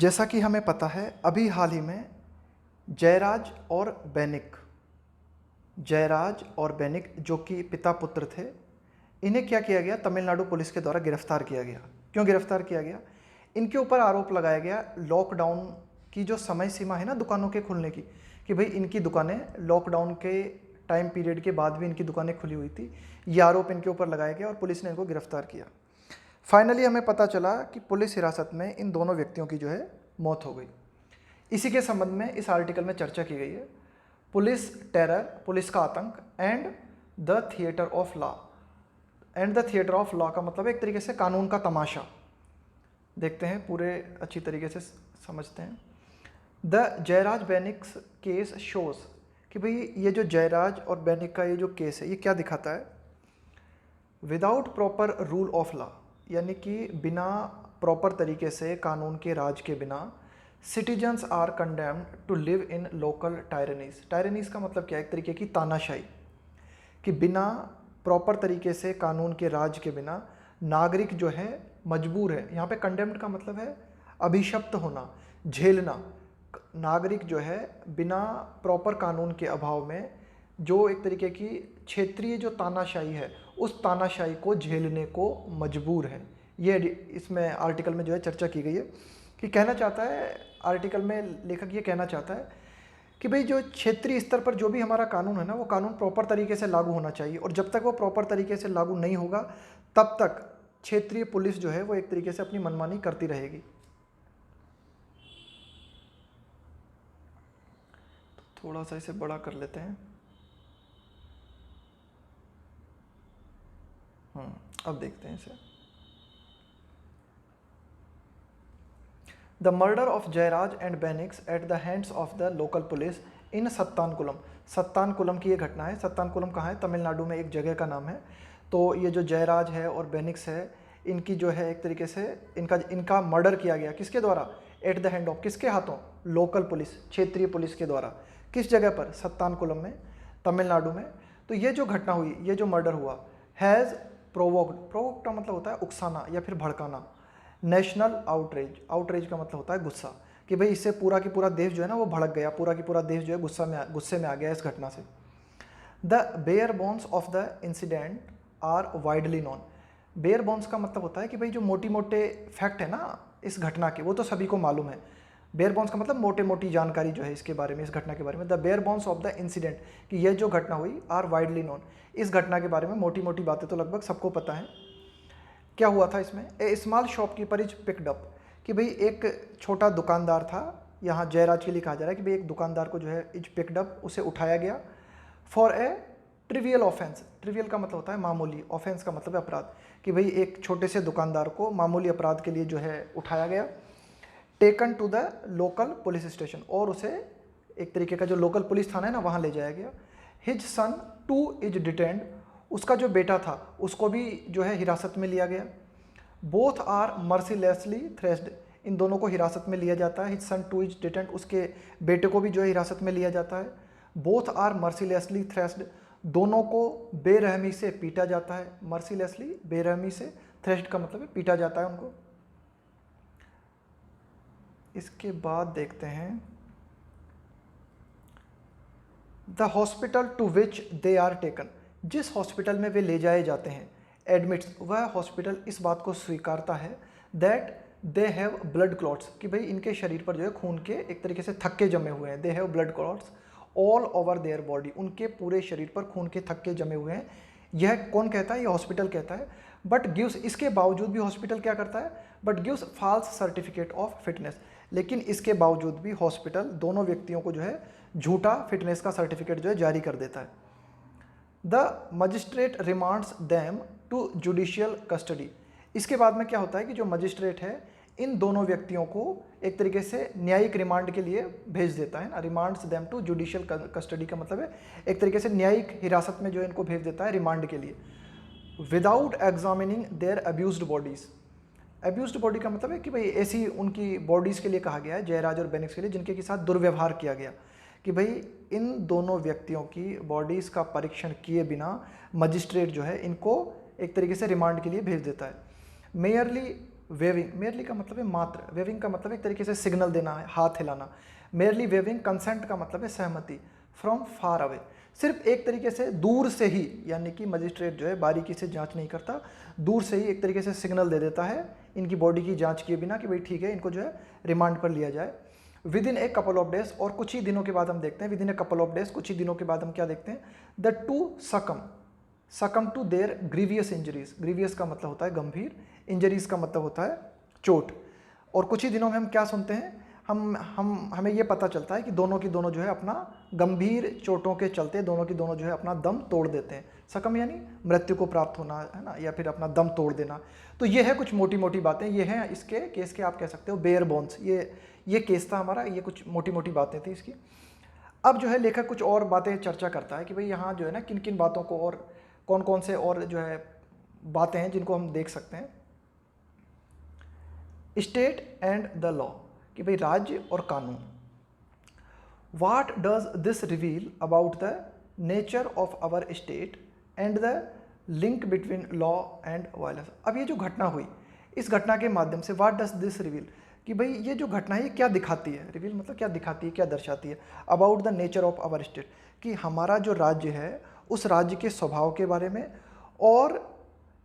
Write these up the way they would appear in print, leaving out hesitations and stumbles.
जैसा कि हमें पता है, अभी हाल ही में जयराज और बैनिक जो कि पिता पुत्र थे, इन्हें क्या किया गया, तमिलनाडु पुलिस के द्वारा गिरफ्तार किया गया। क्यों गिरफ्तार किया गया? इनके ऊपर आरोप लगाया गया लॉकडाउन की जो समय सीमा है ना दुकानों के खुलने की, कि भाई इनकी दुकानें लॉकडाउन के टाइम पीरियड के बाद भी इनकी दुकानें खुली हुई थी। ये आरोप इनके ऊपर लगाया गया और पुलिस ने इनको गिरफ्तार किया। फाइनली हमें पता चला कि पुलिस हिरासत में इन दोनों व्यक्तियों की जो है मौत हो गई। इसी के संबंध में इस आर्टिकल में चर्चा की गई है। पुलिस टेरर, पुलिस का आतंक and the theatre of law. And the theatre of law का मतलब एक तरीके से कानून का तमाशा। देखते हैं पूरे अच्छी तरीके से समझते हैं। द जयराज बैनिक्स केस शोज कि भाई ये जो जयराज और बैनिक का ये जो केस है ये क्या दिखाता है, without proper rule of law, यानी कि बिना प्रॉपर तरीके से कानून के राज के बिना citizens are condemned to live in local tyrannies. Tyrannies का मतलब क्या है, एक तरीके की तानाशाही, कि बिना प्रॉपर तरीके से कानून के राज के बिना नागरिक जो है मजबूर है। यहाँ पे कंडेम्ड का मतलब है अभिशप्त होना, झेलना। नागरिक जो है बिना प्रॉपर कानून के अभाव में जो एक तरीके की क्षेत्रीय जो तानाशाही है उस तानाशाही को झेलने को मजबूर है। ये इसमें आर्टिकल में जो है चर्चा की गई है कि कहना चाहता है, आर्टिकल में लेखक ये कहना चाहता है कि भाई जो क्षेत्रीय स्तर पर जो भी हमारा कानून है ना वो कानून प्रॉपर तरीके से लागू होना चाहिए, और जब तक वो प्रॉपर तरीके से लागू नहीं होगा तब तक क्षेत्रीय पुलिस जो है वो एक तरीके से अपनी मनमानी करती रहेगी। थोड़ा सा इसे बड़ा कर लेते हैं। अब देखते हैं इसे। The murder of Jayaraj and Bennix at the hands of the local police in Sathankulam. Sathankulam की ये घटना है। सत्तानकुलम कहाँ है? तमिलनाडु में एक जगह का नाम है। तो ये जो जयराज है और बैनिक्स है, इनकी जो है एक तरीके से इनका मर्डर किया गया। किसके द्वारा? एट द हैंड ऑफ, किसके हाथों? लोकल पुलिस, क्षेत्रीय पुलिस के द्वारा। किस जगह पर? सत्तानकुलम में, तमिलनाडु में। तो ये जो घटना हुई, ये जो मर्डर हुआ, हैज़ प्रोवोक्ड, प्रोवोक्ड का मतलब होता है उकसाना या फिर भड़काना, नेशनल आउटरेज। आउटरेज का मतलब होता है गुस्सा, कि भाई इससे पूरा की पूरा देश जो है ना वो भड़क गया, पूरा की पूरा देश जो है गुस्से में आ गया इस घटना से। The bare bones of the incident are widely known. Bare bones का मतलब होता है कि भाई जो मोटी मोटे फैक्ट है ना इस घटना के वो तो सभी को मालूम है। बेयर बोन्स का मतलब मोटे मोटी जानकारी जो है इसके बारे में, इस घटना के बारे में। The bare bones of the incident, कि यह जो घटना हुई, आर वाइडली नोन, इस घटना के बारे में मोटी मोटी बातें तो लगभग सबको पता है। क्या हुआ था इसमें? A small shopkeeper is picked up, कि भाई एक छोटा दुकानदार था, यहाँ जयराज के लिए कहा जा रहा है कि भाई एक दुकानदार को जो है इज पिक्ड अप, उसे उठाया गया for a trivial offence. Trivial का मतलब होता है मामूली, ऑफेंस का मतलब है अपराध, कि भाई एक छोटे से दुकानदार को मामूली अपराध के लिए जो है उठाया गया। Taken to the local police station, और उसे एक तरीके का जो लोकल पुलिस थाना है ना वहाँ ले जाया गया। His son two is detained, उसका जो बेटा था उसको भी जो है हिरासत में लिया गया। बोथ आर मर्सीलेसली थ्रेस्ड, इन दोनों को हिरासत में लिया जाता है। His son two is detained, उसके बेटे को भी जो है हिरासत में लिया जाता है। बोथ आर मर्सीलेसली थ्रेस्ड, दोनों को बेरहमी से पीटा जाता है। मर्सीलेसली, बेरहमी से, थ्रेस्ड का मतलब है पीटा जाता है उनको। इसके बाद देखते हैं the hospital to which they are taken, जिस हॉस्पिटल में वे ले जाए जाते हैं, एडमिट्स, वह हॉस्पिटल इस बात को स्वीकारता है that they have blood clots, कि भाई इनके शरीर पर जो है खून के एक तरीके से थक्के जमे हुए हैं। They have blood clots all over their body, उनके पूरे शरीर पर खून के थक्के जमे हुए हैं। यह कौन कहता है? ये हॉस्पिटल कहता है। बट गिव्स, इसके बावजूद भी हॉस्पिटल क्या करता है? But gives false certificate of fitness, लेकिन इसके बावजूद भी हॉस्पिटल दोनों व्यक्तियों को जो है झूठा फिटनेस का सर्टिफिकेट जो है जारी कर देता है। The magistrate remands them to judicial custody, इसके बाद में क्या होता है कि जो मजिस्ट्रेट है इन दोनों व्यक्तियों को एक तरीके से न्यायिक रिमांड के लिए भेज देता है ना। रिमांड्स देम टू जुडिशियल कस्टडी का मतलब है एक तरीके से न्यायिक हिरासत में जो इनको भेज देता है रिमांड के लिए। Without examining their abused bodies, abused body का मतलब है कि भाई ऐसी उनकी बॉडीज़ के लिए कहा गया है, जयराज और बैनिक्स के लिए, जिनके के साथ दुर्व्यवहार किया गया, कि भाई इन दोनों व्यक्तियों की बॉडीज़ का परीक्षण किए बिना मजिस्ट्रेट जो है इनको एक तरीके से रिमांड के लिए भेज देता है। मेयरली वेविंग, मेरली का मतलब है मात्र, वेविंग का मतलब एक तरीके से सिग्नल देना है, हाथ हिलाना। मेरली वेविंग, कंसेंट का मतलब है सहमति। फ्रॉम फार अवे, सिर्फ एक तरीके से दूर से ही, यानी कि मजिस्ट्रेट जो है बारीकी से जांच नहीं करता, दूर से ही एक तरीके से सिग्नल दे देता है इनकी बॉडी की जांच किए बिना कि भाई ठीक है, इनको जो है रिमांड पर लिया जाए। Within a couple of days, और कुछ ही दिनों के बाद हम देखते हैं, within a couple of days, कुछ ही दिनों के बाद हम क्या देखते हैं, the two succumb to their grievous injuries. Grievous का मतलब होता है गंभीर, इंजरीज का मतलब होता है चोट। और कुछ ही दिनों में हम क्या सुनते हैं, हमें ये पता चलता है कि दोनों की दोनों जो है अपना गंभीर चोटों के चलते दोनों की दोनों जो है अपना दम तोड़ देते हैं। सकम यानी मृत्यु को प्राप्त होना, है ना, या फिर अपना दम तोड़ देना। तो ये है कुछ मोटी मोटी बातें, ये हैं इसके केस के, आप कह सकते हो बेयर बोन्स। ये केस था हमारा, ये कुछ मोटी मोटी बातें थी इसकी। अब जो है लेखक कुछ और बातें चर्चा करता है कि भाई यहाँ जो है ना किन किन बातों को, और कौन कौन से और जो है बातें हैं जिनको हम देख सकते हैं। स्टेट एंड द लॉ, कि भाई राज्य और कानून। What does this reveal about the nature of our state and the link between law and violence. अब ये जो घटना हुई, इस घटना के माध्यम से वाट डज दिस रिवील, कि भाई ये जो घटना है ये क्या दिखाती है, रिवील मतलब क्या दिखाती है, क्या दर्शाती है, about the nature of our state, कि हमारा जो राज्य है उस राज्य के स्वभाव के बारे में, और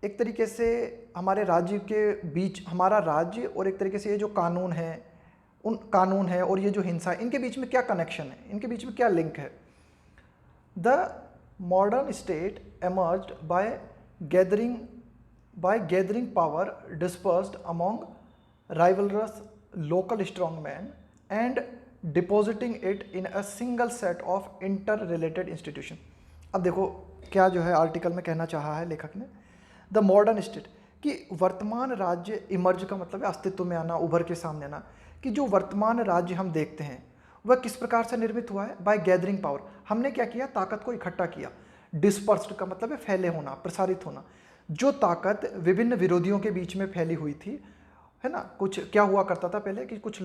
एक तरीके से हमारे राज्य के बीच, हमारा राज्य और एक तरीके से ये जो कानून है और ये जो हिंसा है, इनके बीच में क्या कनेक्शन है, इनके बीच में क्या लिंक है। The modern state emerged by gathering power dispersed among rivalrous local strongman and depositing it in a single set of interrelated institution. अब देखो क्या जो है आर्टिकल में कहना चाहा है लेखक ने, द मॉडर्न स्टेट, कि वर्तमान राज्य, इमर्ज का मतलब है अस्तित्व में आना, उभर के सामने आना, कि जो वर्तमान राज्य हम देखते हैं वह किस प्रकार से निर्मित हुआ है, बाय गैदरिंग पावर, हमने क्या किया, ताकत को इकट्ठा किया। डिस्पर्स्ड का मतलब है फैले होना, प्रसारित होना। जो ताकत विभिन्न विरोधियों के बीच में फैली हुई थी, है ना, कुछ क्या हुआ करता था पहले कि कुछ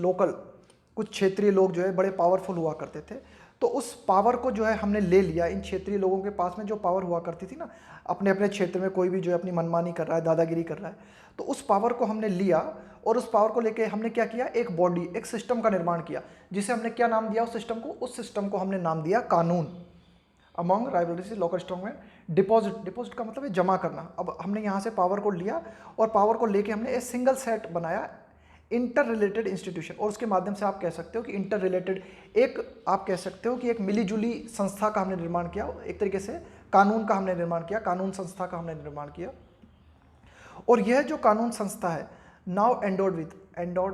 क्षेत्रीय लोग जो है बड़े पावरफुल हुआ करते थे, तो उस पावर को जो है हमने ले लिया। इन क्षेत्रीय लोगों के पास में जो पावर हुआ करती थी ना, अपने अपने क्षेत्र में कोई भी जो है अपनी मनमानी कर रहा है, दादागिरी कर रहा है, तो उस पावर को हमने लिया, और उस पावर को लेके हमने क्या किया, एक बॉडी, एक सिस्टम का निर्माण किया, जिसे हमने क्या नाम दिया, उस सिस्टम को हमने नाम दिया कानून। Among rivalries local strongman, deposit का मतलब है जमा करना। अब हमने यहाँ से पावर को लिया और पावर को लेके हमने एक सिंगल सेट बनाया, इंटर रिलेटेड इंस्टीट्यूशन, और उसके माध्यम से आप कह सकते हो कि इंटर रिलेटेड, आप कह सकते हो कि एक मिलीजुली संस्था का हमने निर्माण किया, एक तरीके से कानून का हमने निर्माण किया, कानून संस्था का हमने निर्माण किया। और यह जो कानून संस्था है, नाउ एंडोर्ड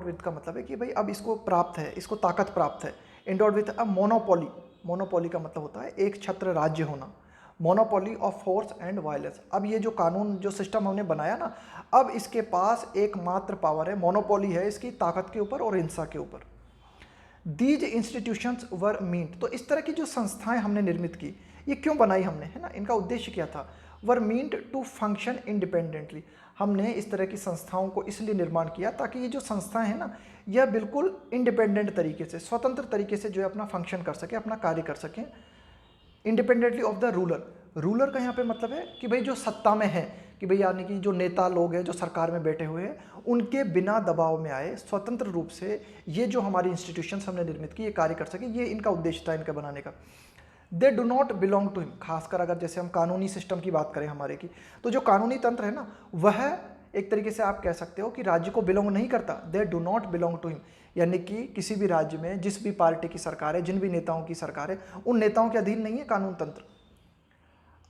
विद का मतलब है कि भाई अब इसको प्राप्त है, इसको ताकत प्राप्त है। एंडोर्ड विद अ मोनोपोली का मतलब होता है एक छत्र राज्य होना, monopoly of force and violence. अब ये जो कानून, जो सिस्टम हमने बनाया ना, अब इसके पास एकमात्र पावर है, मोनोपोली है इसकी ताकत के ऊपर और हिंसा के ऊपर। दीज इंस्टीट्यूशंस वर मीन्ट, तो इस तरह की जो संस्थाएं हमने निर्मित की, ये क्यों बनाई हमने, है ना, इनका उद्देश्य क्या था। वर मीन्ट टू फंक्शन इंडिपेंडेंटली, हमने इस तरह की संस्थाओं को इसलिए निर्माण किया ताकि ये जो संस्थाएं हैं ना, यह बिल्कुल इंडिपेंडेंट तरीके से, स्वतंत्र तरीके से जो है अपना फंक्शन कर सके, अपना कार्य कर सकें। इंडिपेंडेंटली ऑफ द रूलर का यहाँ पे मतलब है कि भाई जो सत्ता में है, कि भाई यानी कि जो नेता लोग हैं, जो सरकार में बैठे हुए हैं, उनके बिना दबाव में आए, स्वतंत्र रूप से ये जो हमारी इंस्टीट्यूशंस हमने निर्मित की, ये कार्य कर सके, ये इनका उद्देश्य था इनका बनाने का। They do not belong to him, खासकर अगर जैसे हम कानूनी सिस्टम की बात करें हमारे की, तो जो कानूनी तंत्र है ना, वह एक तरीके से आप कह सकते हो कि राज्य को बिलोंग नहीं करता। They do not belong to him, यानी कि किसी भी राज्य में जिस भी पार्टी की सरकार है, जिन भी नेताओं की सरकार है, उन नेताओं के अधीन नहीं है कानून तंत्र।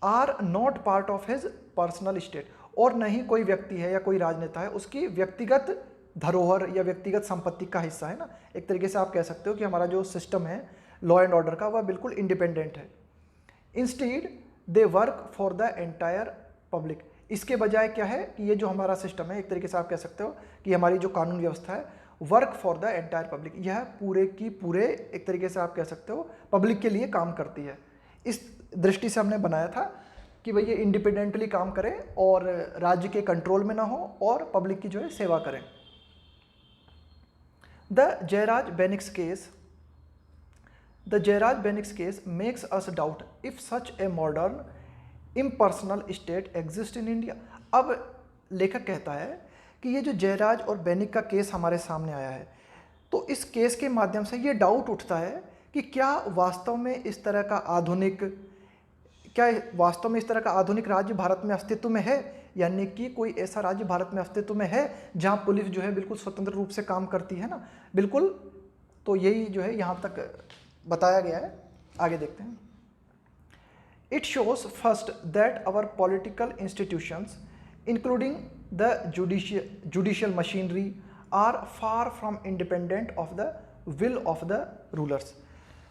Are not part of his personal state, और नहीं कोई व्यक्ति है या कोई राजनेता है उसकी व्यक्तिगत धरोहर या व्यक्तिगत संपत्ति का हिस्सा है ना। एक तरीके से आप कह सकते हो कि हमारा जो सिस्टम है लॉ एंड ऑर्डर का, वह बिल्कुल इंडिपेंडेंट है। Instead they work for the entire public, इसके बजाय क्या है कि ये जो हमारा सिस्टम है, एक तरीके से आप कह सकते हो कि हमारी जो कानून व्यवस्था है, work for the entire public, यह पूरे की पूरे एक तरीके से आप कह सकते हो पब्लिक के लिए काम करती है। इस दृष्टि से हमने बनाया था कि भाई ये इंडिपेंडेंटली काम करें और राज्य के कंट्रोल में ना हो और पब्लिक की जो है सेवा करें। The Jayaraj Bennix case makes us doubt if such a modern impersonal state exist in India. अब लेखक कहता है कि ये जो जयराज और बैनिक का केस हमारे सामने आया है, तो इस केस के माध्यम से ये डाउट उठता है कि क्या वास्तव में इस तरह का आधुनिक राज्य भारत में अस्तित्व में है, यानी कि कोई ऐसा राज्य भारत में अस्तित्व में है जहां पुलिस जो है बिल्कुल स्वतंत्र रूप से काम करती है ना, बिल्कुल। तो यही जो है यहाँ तक बताया गया है। आगे देखते हैं। It shows first that our political institutions including the judicial machinery are far from independent of the will of the rulers.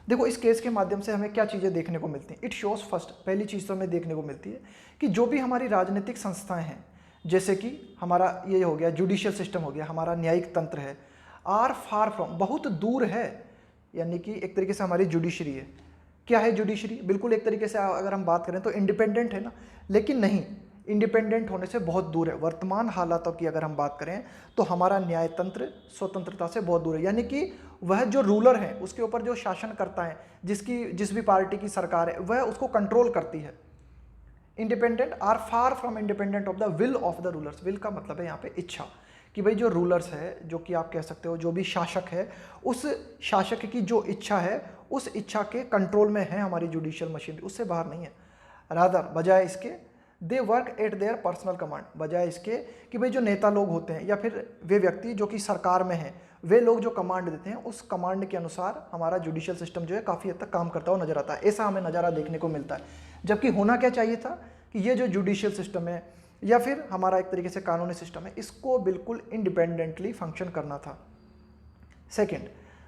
देखो, इस केस के माध्यम से हमें क्या चीज़ें देखने को मिलती हैं। इट शोज फर्स्ट, पहली चीज़ तो हमें देखने को मिलती है कि जो भी हमारी राजनीतिक संस्थाएं हैं, जैसे कि हमारा ये हो गया जुडिशियल सिस्टम हो गया, हमारा न्यायिक तंत्र है, आर फार फ्रॉम, बहुत दूर है, यानी कि एक तरीके से हमारी जुडिशरी है। क्या है जुडिशरी? बिल्कुल एक तरीके से अगर हम बात करें तो इंडिपेंडेंट है ना, लेकिन नहीं, इंडिपेंडेंट होने से बहुत दूर है। वर्तमान हालातों की अगर हम बात करें तो हमारा न्यायतंत्र स्वतंत्रता से बहुत दूर है, यानी कि वह जो रूलर है, उसके ऊपर जो शासन करता है, जिस भी पार्टी की सरकार है, वह उसको कंट्रोल करती है। Independent are far from independent of the will of the rulers. Will का मतलब है यहाँ पे इच्छा, कि भाई जो रूलर्स है, जो कि आप कह सकते हो जो भी शासक है, उस शासक की जो इच्छा है, उस इच्छा के कंट्रोल में है हमारी जुडिशियल मशीनरी, उससे बाहर नहीं है। रादर, बजाय इसके, they work at their personal command, बजाय इसके कि भाई जो नेता लोग होते हैं या फिर वे व्यक्ति जो कि सरकार में हैं, वे लोग जो कमांड देते हैं, उस कमांड के अनुसार हमारा जुडिशियल सिस्टम जो है काफ़ी हद तक काम करता हुआ नजर आता है। ऐसा हमें नज़ारा देखने को मिलता है। जबकि होना क्या चाहिए था कि ये जो जुडिशियल सिस्टम है या फिर हमारा एक तरीके से कानूनी सिस्टम है, इसको बिल्कुल इंडिपेंडेंटली फंक्शन करना था। सेकेंड,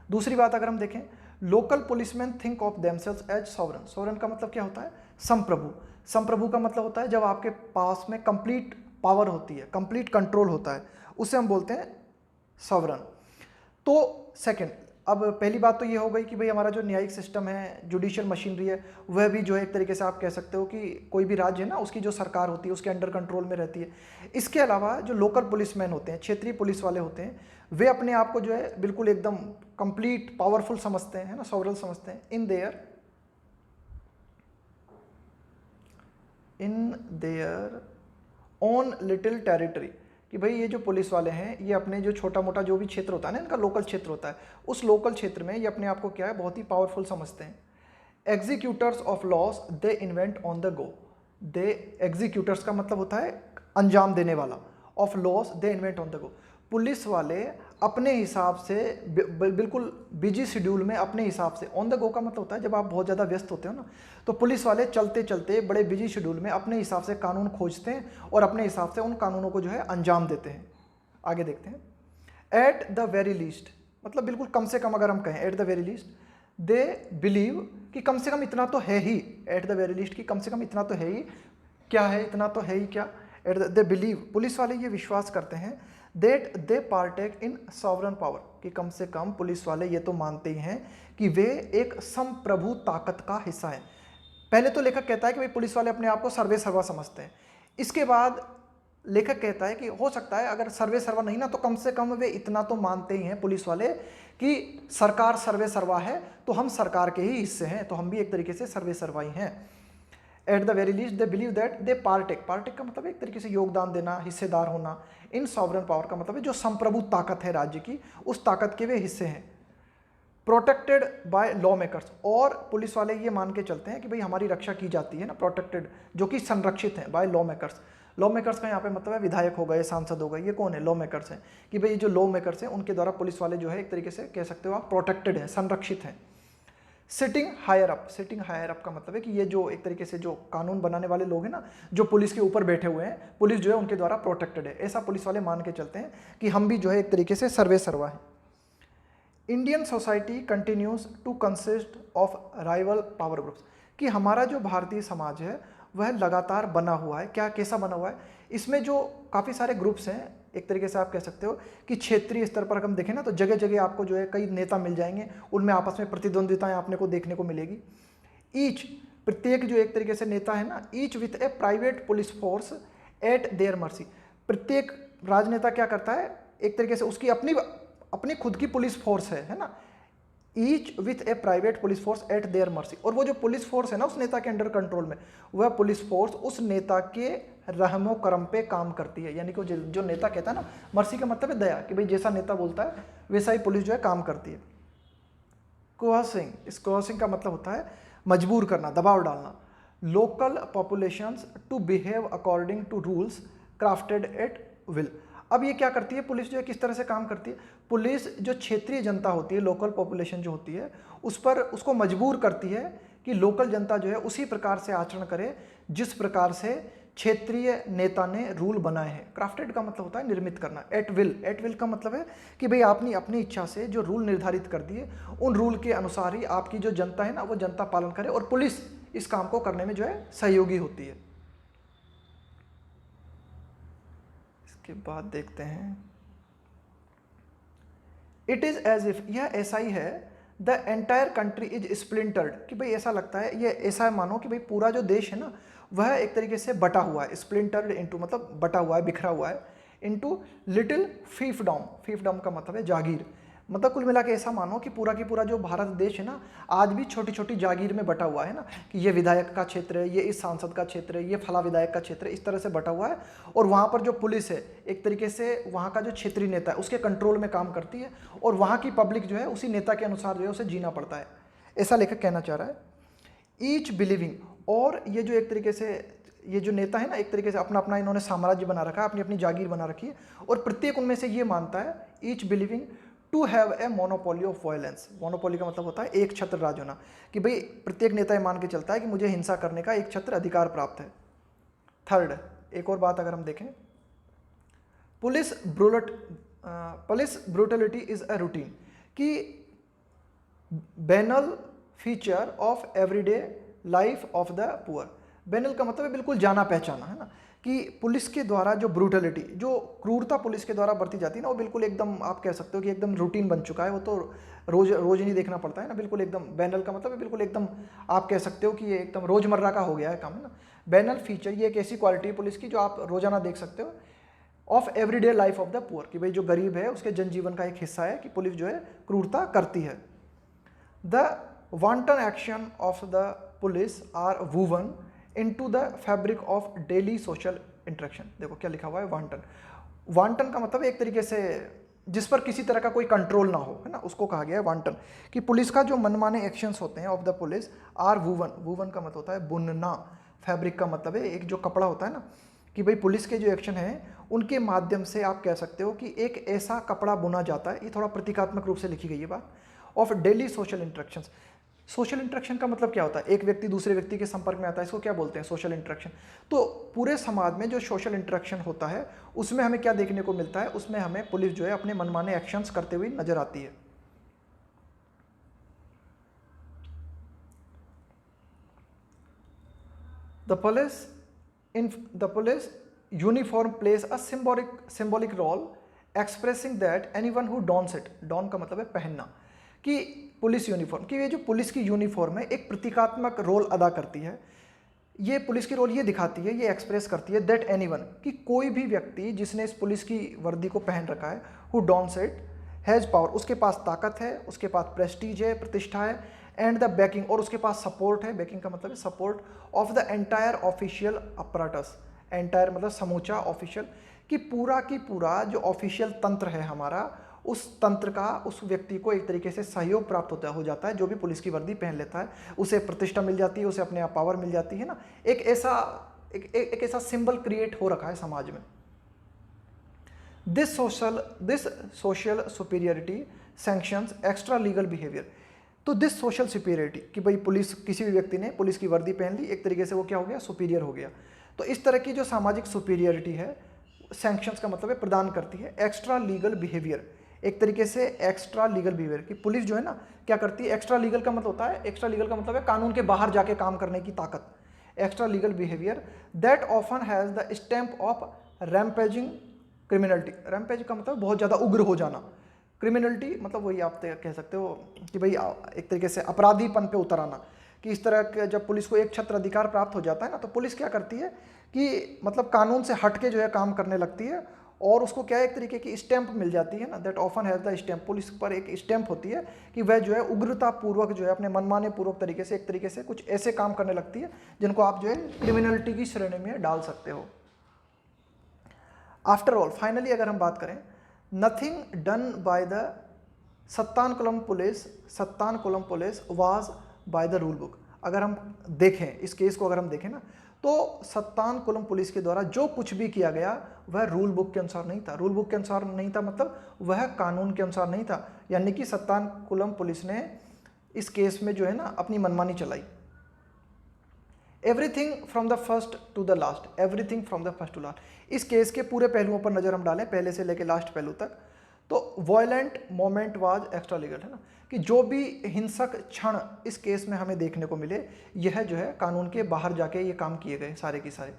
दूसरी बात अगर हम देखें, local policeman think of themselves as sovereign. Sovereign का मतलब क्या होता है? संप्रभु। संप्रभु का मतलब होता है जब आपके पास में कंप्लीट पावर होती है, कंप्लीट कंट्रोल होता है, उसे हम बोलते हैं सॉवरन। तो सेकंड, अब पहली बात तो ये हो गई कि भाई हमारा जो न्यायिक सिस्टम है, जुडिशियल मशीनरी है, वह भी जो है एक तरीके से आप कह सकते हो कि कोई भी राज्य है ना, उसकी जो सरकार होती है उसके अंडर कंट्रोल में रहती है। इसके अलावा जो लोकल पुलिसमैन होते हैं, क्षेत्रीय पुलिस वाले होते हैं, वे अपने आप को जो है बिल्कुल एकदम कंप्लीट पावरफुल समझते हैं, है ना, सॉवरन समझते हैं in their own little territory, कि भाई ये जो पुलिस वाले हैं, ये अपने जो छोटा मोटा जो भी क्षेत्र होता है ना, इनका लोकल क्षेत्र होता है, उस लोकल क्षेत्र में ये अपने आप को क्या है, बहुत ही पावरफुल समझते हैं। Executors of loss they invent on the go. They, executors का मतलब होता है अंजाम देने वाला, of loss they invent on the go. Police वाले अपने हिसाब से बिल्कुल बिजी शेड्यूल में अपने हिसाब से, ऑन द गो का मतलब होता है जब आप बहुत ज़्यादा व्यस्त होते हो ना, तो पुलिस वाले चलते चलते बड़े बिजी शेड्यूल में अपने हिसाब से कानून खोजते हैं और अपने हिसाब से उन कानूनों को जो है अंजाम देते हैं। आगे देखते हैं। एट द वेरी लीस्ट, मतलब बिल्कुल कम से कम अगर हम कहें, at the very least they believe, कि कम से कम इतना तो है ही, एट द वेरी लीस्ट, कि कम से कम इतना तो है ही। क्या है इतना तो है ही? क्या? एट दे बिलीव, पुलिस वाले ये विश्वास करते हैं, that they partake in sovereign power, कि कम से कम पुलिस वाले ये तो मानते ही हैं कि वे एक संप्रभु ताकत का हिस्सा है। पहले तो लेखक कहता है कि भाई पुलिस वाले अपने आप को सर्वे सर्वा समझते हैं। इसके बाद लेखक कहता है कि हो सकता है अगर सर्वे सर्वा नहीं ना, तो कम से कम वे इतना तो मानते ही हैं पुलिस वाले कि सरकार सर्वे सर्वा है, तो हम सरकार के ही हिस्से हैं, तो हम भी एक तरीके से सर्वे सर्वा ही हैं। At the very least they believe that they partake, partake का मतलब एक तरीके से योगदान देना, हिस्सेदार होना। इन सॉवरन पावर का मतलब है जो संप्रभु ताकत है राज्य की, उस ताकत के वे हिस्से हैं। प्रोटेक्टेड बाय लॉ मेकर्स, और पुलिस वाले ये मान के चलते हैं कि भाई हमारी रक्षा की जाती है ना, प्रोटेक्टेड, जो कि संरक्षित हैं, by law makers. Law makers का यहाँ पे मतलब है विधायक हो गए, सांसद हो गए, ये कौन है? लॉ मेकर्स हैं, कि भाई जो लॉ मेकर्स हैं उनके द्वारा पुलिस वाले जो है एक तरीके से कह सकते हो आप प्रोटेक्टेड हैं, संरक्षित हैं। Sitting higher up, sitting higher up का मतलब है कि ये जो एक तरीके से जो कानून बनाने वाले लोग हैं ना, जो पुलिस के ऊपर बैठे हुए हैं, पुलिस जो है उनके द्वारा प्रोटेक्टेड है, ऐसा पुलिस वाले मान के चलते हैं कि हम भी जो है एक तरीके से सर्वे सर्वा है। Indian society continues to consist of rival power groups, कि हमारा जो भारतीय समाज है वह लगातार बना हुआ है। क्या, कैसा बना हुआ है? इसमें जो काफ़ी सारे ग्रुप्स हैं, एक तरीके से आप कह सकते हो कि क्षेत्रीय स्तर पर हम देखें ना, तो जगह जगह आपको जो है कई नेता मिल जाएंगे, उनमें आपस में प्रतिद्वंदिताएं आपने को देखने को मिलेगी। ईच, प्रत्येक जो एक तरीके से नेता है ना, each with A private police force at there mercy, प्रत्येक राजनेता क्या करता है, एक तरीके से उसकी अपनी खुद की पुलिस फोर्स है ना, each with A private police force at there mercy. और वो जो पुलिस फोर्स है ना उस नेता के अंडर कंट्रोल में, वह पुलिस फोर्स उस नेता के रहमो करम पे काम करती है। यानी कि जो नेता कहता है ना, मर्सी का मतलब है दया, कि भाई जैसा नेता बोलता है वैसा ही पुलिस जो है काम करती है। कोहसिंग, इस कोहसिंग का मतलब होता है मजबूर करना, दबाव डालना। Local populations to behave according to rules crafted at will. अब ये क्या करती है पुलिस जो है, किस तरह से काम करती है? पुलिस जो क्षेत्रीय जनता होती है, लोकल पॉपुलेशन जो होती है, उस पर उसको मजबूर करती है कि लोकल जनता जो है उसी प्रकार से आचरण करे जिस प्रकार से क्षेत्रीय नेता ने रूल बनाए हैं। क्राफ्टेड का मतलब होता है निर्मित करना। एट विल, एट विल का मतलब है कि भाई आपने अपनी इच्छा से जो रूल निर्धारित कर दिए उन रूल के अनुसार ही आपकी जो जनता है ना वो जनता पालन करे, और पुलिस इस काम को करने में जो है सहयोगी होती है। इसके बाद देखते हैं, इट इज एज इफ, यह ऐसा ही है, द एंटायर कंट्री इज स्प्लिंटर्ड, कि भाई ऐसा लगता है, ये ऐसा मानो कि भाई पूरा जो देश है ना वह एक तरीके से बटा हुआ है। स्प्लिंटर्ड इनटू मतलब बटा हुआ है, बिखरा हुआ है, इनटू लिटिल फीफडॉम, फीफडॉम का मतलब है जागीर। मतलब कुल मिला के ऐसा मानो कि पूरा की पूरा जो भारत देश है ना आज भी छोटी छोटी जागीर में बटा हुआ है ना, कि ये विधायक का क्षेत्र है, ये इस सांसद का क्षेत्र है, ये फला विधायक का क्षेत्र है, इस तरह से बटा हुआ है। और वहाँ पर जो पुलिस है एक तरीके से वहाँ का जो क्षेत्रीय नेता है उसके कंट्रोल में काम करती है, और वहाँ की पब्लिक जो है उसी नेता के अनुसार जो है उसे जीना पड़ता है। ऐसा लेखक कहना चाह रहा है। ईच बिलीविंग, और ये जो एक तरीके से ये जो नेता है ना एक तरीके से अपना अपना इन्होंने साम्राज्य बना रखा है, अपनी अपनी जागीर बना रखी है, और प्रत्येक उनमें से ये मानता है, each believing to have a monopoly of violence. Monopoly का मतलब होता है एक छत्र राज होना, कि भाई प्रत्येक नेता ये मान के चलता है कि मुझे हिंसा करने का एक छत्र अधिकार प्राप्त है। थर्ड, एक और बात अगर हम देखें, police brutality is a routine, कि banal feature of everyday life of the poor. Banal का मतलब है बिल्कुल जाना पहचाना, है ना, कि पुलिस के द्वारा जो ब्रूटलिटी, जो क्रूरता पुलिस के द्वारा बरती जाती है ना वो बिल्कुल एकदम आप कह सकते हो कि एकदम रूटीन बन चुका है। वो तो रोज रोज नहीं देखना पड़ता है ना, बिल्कुल एकदम। बैनल का मतलब है बिल्कुल एकदम आप कह सकते हो कि ये एकदम रोजमर्रा का हो गया है काम, है ना। बैनल फीचर ये एक ऐसी क्वालिटी है पुलिस की जो आप रोजाना देख सकते हो, of everyday life of the poor, कि भाई जो गरीब है उसके जनजीवन का एक हिस्सा है कि पुलिस जो है क्रूरता करती है। The wanton action of the police are woven into the fabric of daily social interaction. देखो क्या लिखा हुआ है, वांटन। वांटन का मतलब एक तरीके से जिस पर किसी तरह का कोई कंट्रोल ना हो, है ना, उसको कहा गया है वांटन। कि पुलिस का जो मनमाने एक्शंस होते हैं of the police are woven, woven का मतलब होता है बुनना, फैब्रिक का मतलब है एक जो कपड़ा होता है ना, कि भाई पुलिस के जो एक्शन है उनके माध्यम से आप कह सकते हो कि एक ऐसा कपड़ा बुना जाता है। ये थोड़ा प्रतीकात्मक रूप से लिखी गई है बात। Of daily social interactions, social interaction का मतलब क्या होता है? एक व्यक्ति दूसरे व्यक्ति के संपर्क में आता है, इसको क्या बोलते हैं? Social interaction. तो पूरे समाज में जो सोशल इंटरेक्शन होता है उसमें हमें क्या देखने को मिलता है? उसमें हमें पुलिस जो है अपने मनमाने एक्शंस करते हुए नजर आती है। The police uniform place a symbolic role expressing that anyone who dons it, don का मतलब है पहनना, कि पुलिस यूनिफॉर्म, कि ये जो पुलिस की यूनिफॉर्म है एक प्रतीकात्मक रोल अदा करती है। ये पुलिस की रोल ये दिखाती है, ये एक्सप्रेस करती है दैट एनीवन, कि कोई भी व्यक्ति जिसने इस पुलिस की वर्दी को पहन रखा है, who dons it has power, उसके पास ताकत है, उसके पास प्रेस्टीज है, प्रतिष्ठा है, एंड द बैकिंग, और उसके पास सपोर्ट है। बैकिंग का मतलब है support of the entire official apparatus, entire मतलब समूचा, ऑफिशियल कि पूरा की पूरा जो ऑफिशियल तंत्र है हमारा, उस तंत्र का उस व्यक्ति को एक तरीके से सहयोग प्राप्त हो जाता है। जो भी पुलिस की वर्दी पहन लेता है उसे प्रतिष्ठा मिल जाती है, उसे अपने आप पावर मिल जाती है ना। एक ऐसा सिंबल क्रिएट हो रखा है समाज में। This social superiority sanctions extra legal behaviour. तो दिस सोशल सुपीरियरिटी, कि भाई पुलिस, किसी भी व्यक्ति ने पुलिस की वर्दी पहन ली, एक तरीके से वो क्या हो गया? सुपीरियर हो गया। तो इस तरह की जो सामाजिक सुपीरियरिटी है, सैंक्शंस का मतलब है प्रदान करती है एक्स्ट्रा लीगल बिहेवियर, एक तरीके से एक्स्ट्रा लीगल बिहेवियर की पुलिस जो है ना क्या करती है? एक्स्ट्रा लीगल का मतलब होता है, एक्स्ट्रा लीगल का मतलब है कानून के बाहर जाके काम करने की ताकत। Extra legal behaviour that often has the stamp of rampaging criminality. Rampage का मतलब बहुत ज़्यादा उग्र हो जाना, क्रिमिनलिटी मतलब वही आप कह सकते हो कि भाई एक तरीके से अपराधीपन पे उतर आना। कि इस तरह के जब पुलिस को एक छत्र अधिकार प्राप्त हो जाता है ना, तो पुलिस क्या करती है कि मतलब कानून से हट के जो है काम करने लगती है, और उसको क्या एक तरीके की स्टैंप मिल जाती है ना, that often has the stamp. Police पर एक स्टैंप होती है कि वह जो है उग्रता पूर्वक जो है अपने मनमाने पूर्वक तरीके से एक तरीके से कुछ ऐसे काम करने लगती है जिनको आप जो है क्रिमिनलिटी की श्रेणी में डाल सकते हो। आफ्टर ऑल फाइनली अगर हम बात करें, nothing done by the Sathankulam police was by the rule book. अगर हम देखें इस केस को, अगर हम देखें ना, तो सत्तानकुलम पुलिस के द्वारा जो कुछ भी किया गया वह रूल बुक के अनुसार नहीं था। रूल बुक के अनुसार नहीं था मतलब वह कानून के अनुसार नहीं था, यानी कि सत्तानकुलम पुलिस ने इस केस में जो है ना अपनी मनमानी चलाई। Everything from the first to the last, everything from the first to last. इस केस के पूरे पहलुओं पर नजर हम डालें, पहले से लेकर लास्ट पहलू तक, तो violent moment was extra legal, है ना, कि जो भी हिंसक क्षण इस केस में हमें देखने को मिले, यह जो है कानून के बाहर जाके ये काम किए गए सारे के सारे।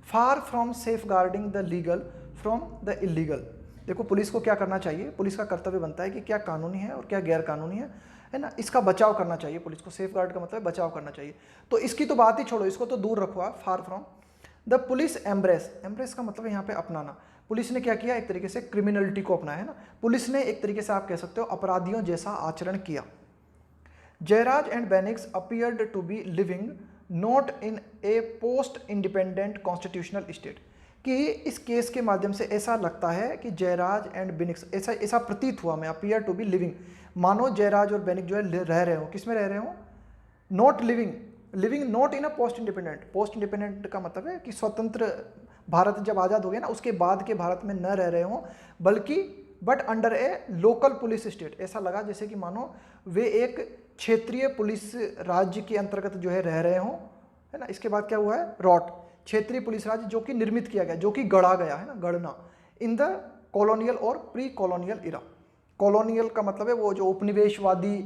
Far from safeguarding the legal from the illegal. देखो पुलिस को क्या करना चाहिए, पुलिस का कर्तव्य बनता है कि क्या कानूनी है और क्या गैर कानूनी है ना, इसका बचाव करना चाहिए पुलिस को। सेफ गार्ड का मतलब बचाव करना चाहिए। तो इसकी तो बात ही छोड़ो, इसको तो दूर रखो आप। Far from the police embrace का मतलब यहाँ पे अपनाना। पुलिस ने क्या किया, एक तरीके से क्रिमिनलिटी को अपनाया, है ना, पुलिस ने एक तरीके से आप कह सकते हो अपराधियों जैसा आचरण किया। Jayaraj and Bennix appeared to be living not in a post independent constitutional state, कि इस केस के माध्यम से ऐसा लगता है कि जयराज एंड बेनिक्स, ऐसा प्रतीत हुआ मैं, अपीयर टू बी लिविंग, मानो जयराज और बेनिक जो है रह रहे हो, किस में रह रहे हो, not living not in a post independent. Post independent का मतलब है कि स्वतंत्र भारत जब आज़ाद हो गया ना, उसके बाद के भारत में न रह रहे हो, बल्कि but under A local police state. ऐसा लगा जैसे कि मानो वे एक क्षेत्रीय पुलिस राज्य के अंतर्गत जो है रह रहे हो, है ना। इसके बाद क्या हुआ है, रॉट, क्षेत्रीय पुलिस राज्य जो कि निर्मित किया गया, जो कि गढ़ा गया, है ना, गढ़ना, इन द कॉलोनियल और प्री कॉलोनियल इरा। कॉलोनियल का मतलब है वो जो उपनिवेशवादी,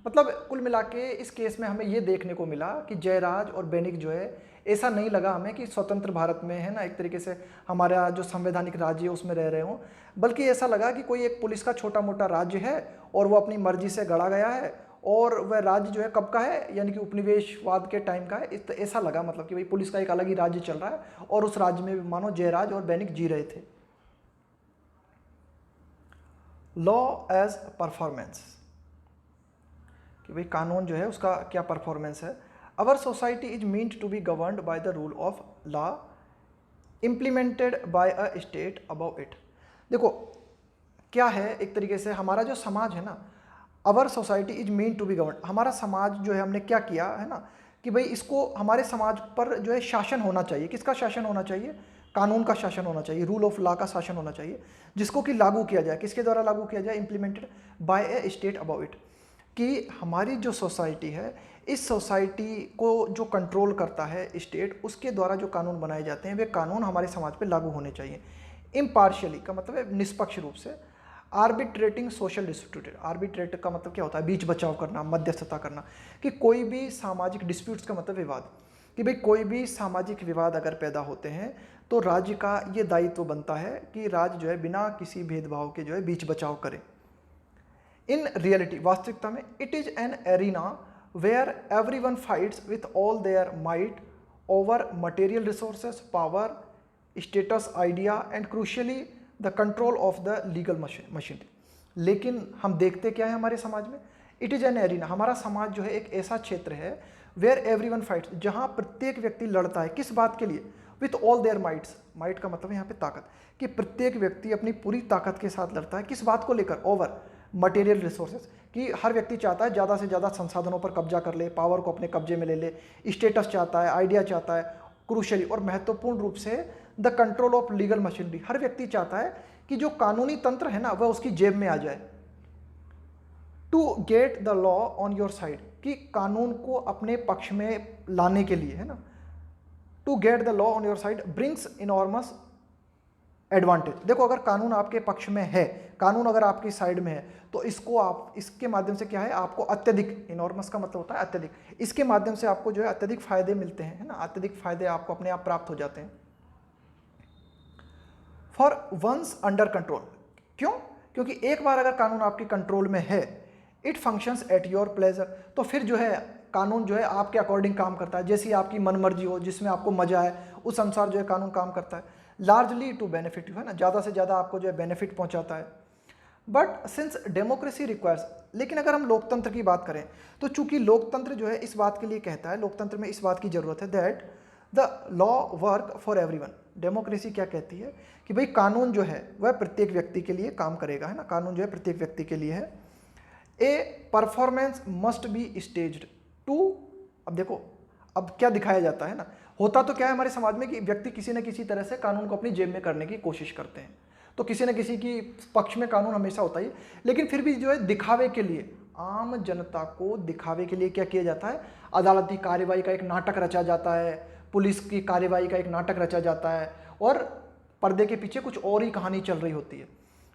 मतलब कुल मिला के इस केस में हमें ये देखने को मिला कि जयराज और बेनिक जो है, ऐसा नहीं लगा हमें कि स्वतंत्र भारत में, है ना, एक तरीके से हमारा जो संवैधानिक राज्य है उसमें रह रहे हों, बल्कि ऐसा लगा कि कोई एक पुलिस का छोटा मोटा राज्य है और वो अपनी मर्जी से गढ़ा गया है, और वह राज्य जो है कब का है, यानी कि उपनिवेशवाद के टाइम का है। ऐसा लगा, मतलब कि भाई पुलिस का एक अलग ही राज्य चल रहा है और उस राज्य में भी मानो जयराज और बेनिक जी रहे थे। लॉ एज परफॉर्मेंस, कि भाई कानून जो है उसका क्या परफॉर्मेंस है। Our society is meant to be governed by the rule of law implemented by a state above it. देखो क्या है, एक तरीके से हमारा जो समाज है ना, our society is mean to be govern, हमारा समाज जो है हमने क्या किया है ना, कि भाई इसको, हमारे समाज पर जो है शासन होना चाहिए। किसका शासन होना चाहिए, कानून का शासन होना चाहिए, रूल ऑफ लॉ का शासन होना चाहिए, जिसको कि लागू किया जाए, किसके द्वारा लागू किया जाए, implemented by A state above it, कि हमारी जो सोसाइटी है, इस सोसाइटी को जो कंट्रोल करता है स्टेट, उसके द्वारा जो कानून बनाए जाते हैं वे कानून हमारे समाज पे लागू होने चाहिए। इम्पार्शियली का मतलब है निष्पक्ष रूप से। आर्बिट्रेटिंग सोशल डिस्प्यूट, आर्बिट्रेट का मतलब क्या होता है, बीच बचाव करना, मध्यस्थता करना, कि कोई भी सामाजिक डिस्प्यूट्स का मतलब विवाद, कि भाई कोई भी सामाजिक विवाद अगर पैदा होते हैं तो राज्य का ये दायित्व बनता है कि राज्य जो है बिना किसी भेदभाव के जो है बीच बचाव करे। इन रियलिटी, वास्तविकता में, it is an arena where everyone fights with all their might over material resources, power, status, idea and crucially the control of the legal machine. लेकिन हम देखते क्या है हमारे समाज में, इट इज एन एरिना, हमारा समाज जो है एक ऐसा क्षेत्र है वेयर एवरीवन फाइट्स, जहाँ प्रत्येक व्यक्ति लड़ता है, किस बात के लिए, with all their mights, might का मतलब है यहाँ पे ताकत, कि प्रत्येक व्यक्ति अपनी पूरी ताकत के साथ लड़ता है, किस बात को लेकर, ओवर मटेरियल रिसोर्सेज, कि हर व्यक्ति चाहता है ज़्यादा से ज़्यादा संसाधनों पर कब्जा कर ले, पावर को अपने कब्जे में ले ले, स्टेटस चाहता है, आइडिया चाहता है, क्रूशली और महत्वपूर्ण रूप से the control of legal machinery, हर व्यक्ति चाहता है कि जो कानूनी तंत्र है ना वह उसकी जेब में आ जाए। To get the law on your side, कि कानून को अपने पक्ष में लाने के लिए, है ना, to get the law on your side brings enormous advantage. देखो अगर कानून आपके पक्ष में है, कानून अगर आपकी साइड में है, तो इसको आप, इसके माध्यम से क्या है, आपको अत्यधिक, इनॉर्मस का मतलब होता है अत्यधिक, इसके माध्यम से आपको जो है अत्यधिक फायदे मिलते हैं, है ना, अत्यधिक फायदे आपको अपने आप प्राप्त हो जाते हैं। फॉर वंस अंडर कंट्रोल, क्यों, क्योंकि एक बार अगर कानून आपके कंट्रोल में है, it functions at your pleasure, तो फिर जो है कानून जो है आपके अकॉर्डिंग काम करता है, जैसी आपकी मनमर्जी हो, जिसमें आपको मजा है उस अनुसार जो है कानून काम करता है। लार्जली टू बेनिफिट यू, है ना, ज़्यादा से ज़्यादा आपको जो है बेनिफिट पहुंचाता है। बट सिंस डेमोक्रेसी रिक्वायर्स, लेकिन अगर हम लोकतंत्र की बात करें तो चूंकि लोकतंत्र जो है इस बात के लिए कहता है, लोकतंत्र में इस बात की जरूरत है that the law work for everyone, democracy क्या कहती है कि भाई कानून जो है वह प्रत्येक व्यक्ति के लिए काम करेगा, है ना, कानून जो है प्रत्येक व्यक्ति के लिए है। A performance must be staged to, अब देखो अब क्या दिखाया जाता है ना, होता तो क्या है हमारे समाज में कि व्यक्ति किसी न किसी तरह से कानून को अपनी जेब में करने की कोशिश करते हैं, तो किसी न किसी की पक्ष में कानून हमेशा होता ही, लेकिन फिर भी जो है दिखावे के लिए, आम जनता को दिखावे के लिए क्या किया जाता है, अदालती कार्रवाई का एक नाटक रचा जाता है, पुलिस की कार्रवाई का एक नाटक रचा जाता है, और पर्दे के पीछे कुछ और ही कहानी चल रही होती है।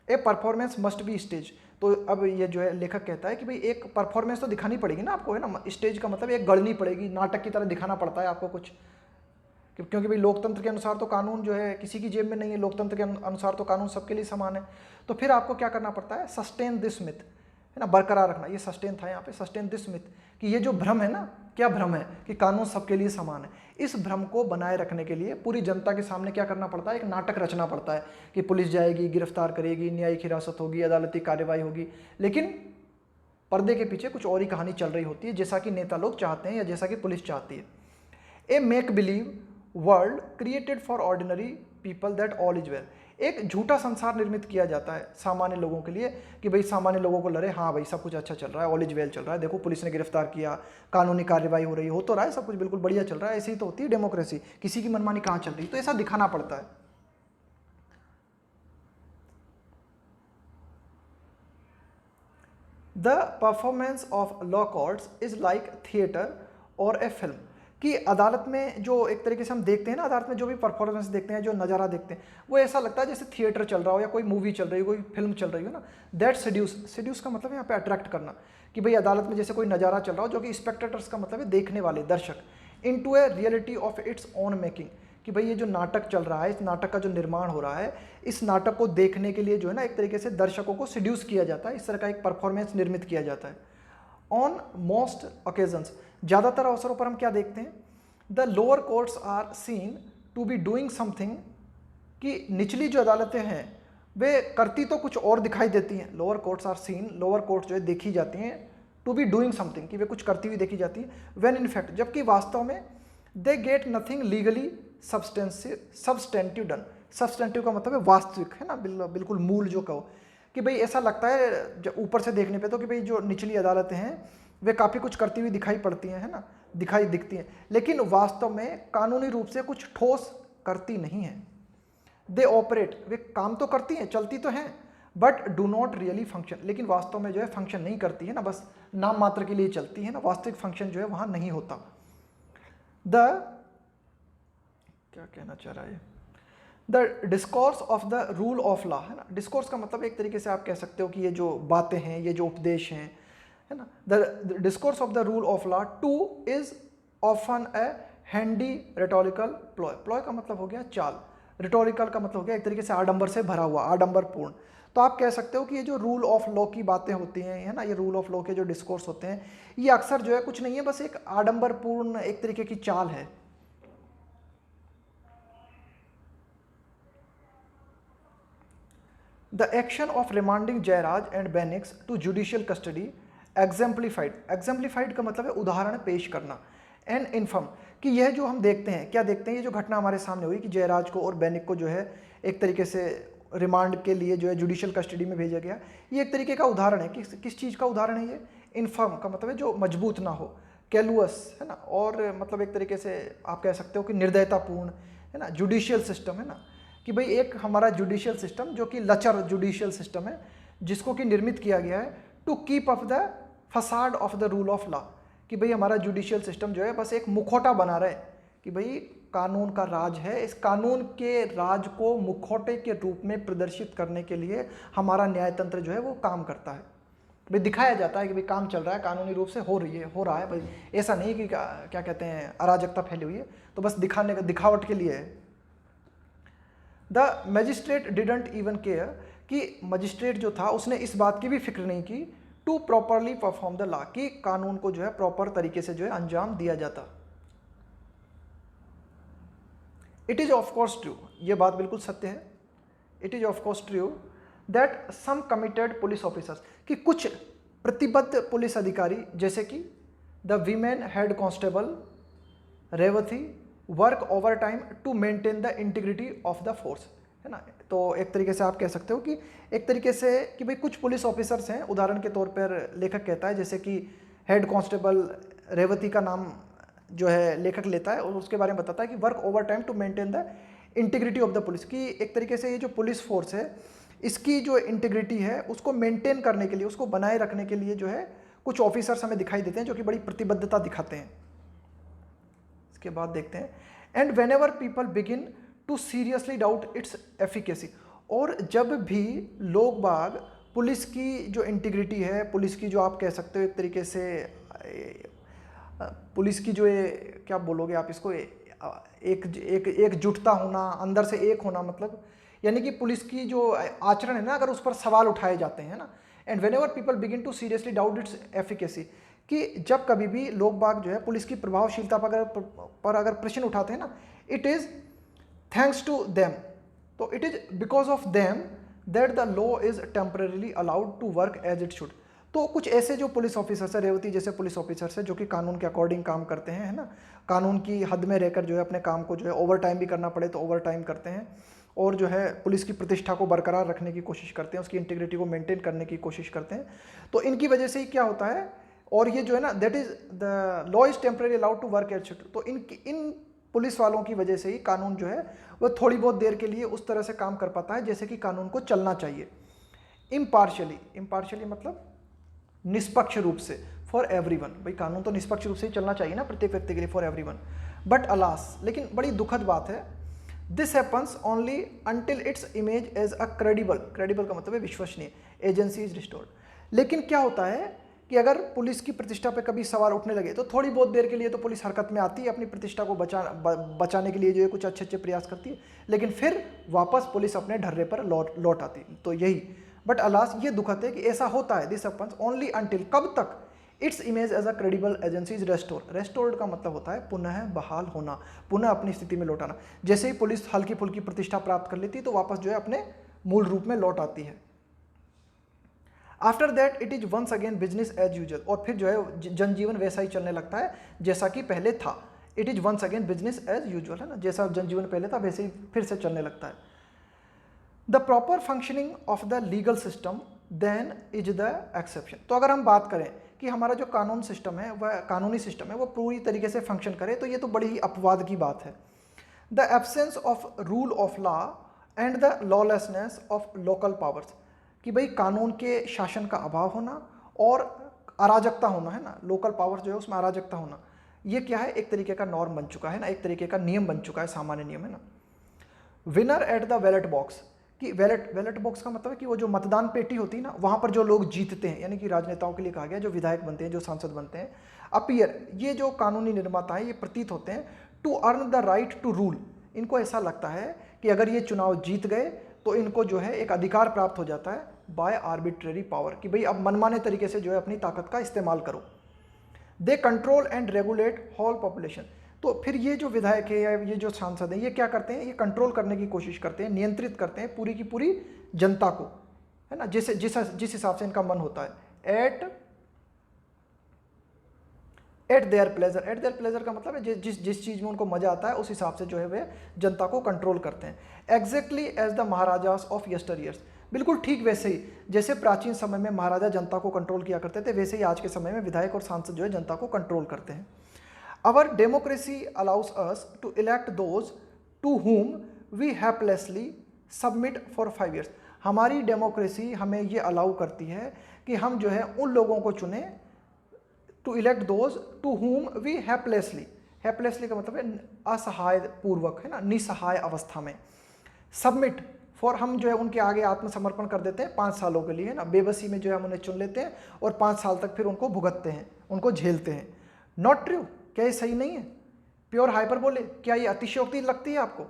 A performance must be stage, तो अब ये जो है लेखक कहता है कि भाई एक परफॉर्मेंस तो दिखानी पड़ेगी ना आपको, है ना, स्टेज का मतलब एक गढ़नी पड़ेगी, नाटक की तरह दिखाना पड़ता है आपको कुछ, क्योंकि भाई लोकतंत्र के अनुसार तो कानून जो है किसी की जेब में नहीं है, लोकतंत्र के अनुसार तो कानून सबके लिए समान है। तो फिर आपको क्या करना पड़ता है, सस्टेन दिस मिथ, है ना, बरकरार रखना, ये सस्टेन था यहाँ पे, सस्टेन दिस मिथ, कि ये जो भ्रम है ना, क्या भ्रम है कि कानून सबके लिए समान है, इस भ्रम को बनाए रखने के लिए पूरी जनता के सामने क्या करना पड़ता है, एक नाटक रचना पड़ता है कि पुलिस जाएगी, गिरफ्तार करेगी, न्यायिक हिरासत होगी, अदालती कार्रवाई होगी, लेकिन पर्दे के पीछे कुछ और ही कहानी चल रही होती है, जैसा कि नेता लोग चाहते हैं या जैसा कि पुलिस चाहती है। A make believe world created for ordinary people that all is well, एक झूठा संसार निर्मित किया जाता है सामान्य लोगों के लिए कि भाई सामान्य लोगों को लगे हाँ भाई सब कुछ अच्छा चल रहा है, ऑल इज वेल चल रहा है, देखो पुलिस ने गिरफ्तार किया, कानूनी कार्रवाई हो रही हो तो रहा है, सब कुछ बिल्कुल बढ़िया चल रहा है। ऐसी ही तो होती है डेमोक्रेसी, किसी की मनमानी कहाँ चल रही, तो ऐसा दिखाना पड़ता है। The performance of law courts is like theatre और ए फिल्म, कि अदालत में जो एक तरीके से हम देखते हैं ना, अदालत में जो भी परफॉर्मेंस देखते हैं, जो नज़ारा देखते हैं, वो ऐसा लगता है जैसे थिएटर चल रहा हो या कोई मूवी चल रही हो, कोई फिल्म चल रही हो ना। दैट सेड्यूस का मतलब यहाँ पे अट्रैक्ट करना, कि भाई अदालत में जैसे कोई नज़ारा चल रहा हो, जो कि स्पेक्टेटर्स का मतलब है देखने वाले दर्शक, into a reality of its own making, कि भाई ये जो नाटक चल रहा है, इस नाटक का जो निर्माण हो रहा है, इस नाटक को देखने के लिए जो है ना एक तरीके से दर्शकों को सेड्यूस किया जाता है, इस तरह का एक परफॉर्मेंस निर्मित किया जाता है। ऑन मोस्ट ओकेजन्स, ज़्यादातर अवसरों पर हम क्या देखते हैं, the lower courts are seen to be doing something, कि निचली जो अदालतें हैं वे करती तो कुछ और दिखाई देती हैं, lower courts are seen, lower courts जो है देखी जाती हैं, टू बी डूइंग समथिंग, कि वे कुछ करती हुई देखी जाती हैं, व्हेन इन फैक्ट, जबकि वास्तव में they get nothing legally substantive done, substantive का मतलब है वास्तविक, है ना, बिल्कुल मूल जो कहो, कि भाई ऐसा लगता है जब ऊपर से देखने पे तो कि भाई जो निचली अदालतें हैं वे काफ़ी कुछ करती हुई दिखाई पड़ती हैं, है ना, दिखाई दिखती हैं, लेकिन वास्तव में कानूनी रूप से कुछ ठोस करती नहीं है। दे ऑपरेट, वे काम तो करती हैं, चलती तो हैं, but do not really function, लेकिन वास्तव में जो है फंक्शन नहीं करती है ना, बस नाम मात्र के लिए चलती है ना, वास्तविक फंक्शन जो है वहाँ नहीं होता। क्या कहना चाह रहा है, the discourse of the rule of law, है ना, डिस्कोर्स का मतलब एक तरीके से आप कह सकते हो कि ये जो बातें हैं, ये जो उपदेश हैं, है ना, the discourse of the rule of law two is often A handy rhetorical ploy, ploy का मतलब हो गया चाल, रिटोरिकल का मतलब हो गया एक तरीके से आडंबर से भरा हुआ, आडंबरपूर्ण। तो आप कह सकते हो कि ये जो रूल ऑफ लॉ की बातें होती हैं, है ना, ये रूल ऑफ लॉ के जो डिस्कोर्स होते हैं, ये अक्सर जो है कुछ नहीं है, बस एक आडंबरपूर्ण एक तरीके की चाल है। The action of remanding Jayaraj and Bennix to judicial custody exemplified, exemplified का मतलब है उदाहरण पेश करना, एंड इन्फर्म, कि यह जो हम देखते हैं, क्या देखते हैं, ये जो घटना हमारे सामने हुई कि जयराज को और बेनिक को जो है एक तरीके से रिमांड के लिए जो है जुडिशियल कस्टडी में भेजा गया, ये एक तरीके का उदाहरण है। किस चीज़ का उदाहरण है ये, इन्फर्म का मतलब है जो मजबूत ना हो, कैलुअस, है ना, और मतलब एक तरीके से आप कह सकते हो कि निर्दयतापूर्ण, है ना, जुडिशियल सिस्टम, है ना, कि भाई एक हमारा जुडिशियल सिस्टम जो कि लचर जुडिशियल सिस्टम है, जिसको कि निर्मित किया गया है to keep up the facade of the rule of law, कि भाई हमारा जुडिशियल सिस्टम जो है बस एक मुखौटा बना रहे कि भाई कानून का राज है, इस कानून के राज को मुखौटे के रूप में प्रदर्शित करने के लिए हमारा न्यायतंत्र जो है वो काम करता है। भाई दिखाया जाता है कि भाई काम चल रहा है, कानूनी रूप से हो रहा है भाई, ऐसा नहीं कि क्या कहते हैं अराजकता फैली हुई है, तो बस दिखाने का, दिखावट के लिए है। The magistrate didn't even care, कि मजिस्ट्रेट जो था उसने इस बात की भी फिक्र नहीं की to properly perform the law, कि कानून को जो है प्रॉपर तरीके से जो है अंजाम दिया जाता। It is of course true, ये बात बिल्कुल सत्य है, it is of course true that some committed police officers, कि कुछ प्रतिबद्ध पुलिस अधिकारी जैसे कि the women head constable Revathi work overtime to maintain the integrity of the force, है ना। तो एक तरीके से आप कह सकते हो कि एक तरीके से कि भाई कुछ पुलिस ऑफिसर्स हैं, उदाहरण के तौर पर लेखक कहता है, जैसे कि हेड कांस्टेबल रेवती का नाम जो है लेखक लेता है और उसके बारे में बताता है कि work overtime to maintain the integrity of the police, की एक तरीके से ये जो पुलिस फोर्स है इसकी जो इंटीग्रिटी है उसको मेंटेन करने के लिए, उसको बनाए रखने के लिए जो है कुछ ऑफिसर्स हमें दिखाई देते हैं जो कि बड़ी प्रतिबद्धता दिखाते हैं। इसके बाद देखते हैं, and whenever people begin to seriously doubt its efficacy, और जब भी लोग बाग पुलिस की जो इंटीग्रिटी है, पुलिस की जो आप कह सकते हो एक तरीके से पुलिस की जो ये क्या बोलोगे आप इसको, एकजुटता होना, अंदर से एक होना, मतलब यानी कि पुलिस की जो आचरण है ना, अगर उस पर सवाल उठाए जाते हैं ना, and whenever people begin to seriously doubt its efficacy, कि जब कभी भी लोग बाग जो है पुलिस की प्रभावशीलता पर अगर प्रश्न उठाते हैं ना, it is thanks to them, तो it is because of them that the law is temporarily allowed to work as it should. तो कुछ ऐसे जो पुलिस ऑफिसर्स है, रेवती जैसे पुलिस ऑफिसर्स है, जो कि कानून के अकॉर्डिंग काम करते हैं, है ना, कानून की हद में रहकर जो है अपने काम को जो है ओवर टाइम भी करना पड़े तो ओवर टाइम करते हैं, और जो है पुलिस की प्रतिष्ठा को बरकरार रखने की कोशिश करते हैं, उसकी इंटीग्रिटी को मेंटेन करने की कोशिश करते हैं। तो इनकी वजह से ही क्या होता है, और ये जो है ना, that is the law is temporary allowed to work at, तो इन पुलिस वालों की वजह से ही कानून जो है वो थोड़ी बहुत देर के लिए उस तरह से काम कर पाता है जैसे कि कानून को चलना चाहिए। इम्पार्शियली मतलब निष्पक्ष रूप से, फॉर एवरीवन, भाई कानून तो निष्पक्ष रूप से ही चलना चाहिए ना प्रत्येक व्यक्ति के लिए, फॉर एवरीवन। बट अलास, लेकिन बड़ी दुखद बात है, this happens only until its image as a credible का मतलब है विश्वसनीय, एजेंसी इज रिस्टोर्ड। लेकिन क्या होता है कि अगर पुलिस की प्रतिष्ठा पे कभी सवाल उठने लगे तो थोड़ी बहुत देर के लिए तो पुलिस हरकत में आती है, अपनी प्रतिष्ठा को बचाने के लिए जो है कुछ अच्छे प्रयास करती है, लेकिन फिर वापस पुलिस अपने ढर्रे पर लौट आती। तो यही, बट अलास ये दुखद है कि ऐसा होता है, दिस हैपन्स ओनली अंटिल, कब तक, its image as a credible agency is restored का मतलब होता है पुनः बहाल होना, पुनः अपनी स्थिति में लौटाना। जैसे ही पुलिस हल्की फुल्की प्रतिष्ठा प्राप्त कर लेती है तो वापस जो है अपने मूल रूप में लौट आती है। After that it is once again business as usual, और फिर जो है जनजीवन वैसा ही चलने लगता है जैसा कि पहले था। It is once again business as usual, है ना, जैसा जनजीवन पहले था वैसे ही फिर से चलने लगता है। The proper functioning of the legal system then is the exception. तो अगर हम बात करें कि हमारा जो कानून सिस्टम है, वह कानूनी सिस्टम है, वो पूरी तरीके से फंक्शन करे, तो ये तो बड़ी ही अपवाद की बात है। The absence of rule of law and the lawlessness of local powers, कि भाई कानून के शासन का अभाव होना और अराजकता होना, है ना, लोकल पावर्स जो है उसमें अराजकता होना, ये क्या है, एक तरीके का नॉर्म बन चुका है ना, एक तरीके का नियम बन चुका है, सामान्य नियम, है ना। Winner at the ballot box, कि बैलेट बॉक्स का मतलब है कि वो जो मतदान पेटी होती है ना, वहाँ पर जो लोग जीतते हैं, यानी कि राजनेताओं के लिए कहा गया, जो विधायक बनते हैं, जो सांसद बनते हैं, अपीयर, ये जो कानूनी निर्माता है ये प्रतीत होते हैं to earn the right to rule, इनको ऐसा लगता है कि अगर ये चुनाव जीत गए तो इनको जो है एक अधिकार प्राप्त हो जाता है बाय आर्बिट्रेरी पावर, कि भाई अब मनमाने तरीके से जो है अपनी ताकत का इस्तेमाल करो। They control and regulate whole population, तो फिर ये जो विधायक है या ये जो सांसद है ये क्या करते हैं, ये कंट्रोल करने की कोशिश करते हैं, नियंत्रित करते हैं पूरी की पूरी जनता को, है ना, जिस हिसाब से इनका मन होता है। एट देयर प्लेजर का मतलब है जिस चीज़ में उनको मजा आता है उस हिसाब से जो है वे जनता को कंट्रोल करते हैं। Exactly as the maharajas of yesteryears, बिल्कुल ठीक वैसे ही जैसे प्राचीन समय में महाराजा जनता को कंट्रोल किया करते थे, वैसे ही आज के समय में विधायक और सांसद जो है जनता को कंट्रोल करते हैं। Our democracy allows us to elect those to whom we haplessly submit for 5 years. हमारी डेमोक्रेसी हमें ये अलाउ करती है कि हम जो है उन लोगों को चुने, to elect those to whom we haplessly का मतलब है असहाय पूर्वक, है ना, निसहाय अवस्था में। सबमिट फॉर, हम जो है उनके आगे आत्मसमर्पण कर देते हैं 5 सालों के लिए, है ना, बेबसी में जो है हम उन्हें चुन लेते हैं और 5 साल तक फिर उनको भुगतते हैं, उनको झेलते हैं। नॉट ट्रू, क्या ये सही नहीं है? प्योर हाइपर बोले, क्या ये अतिशयोक्ति लगती है आपको?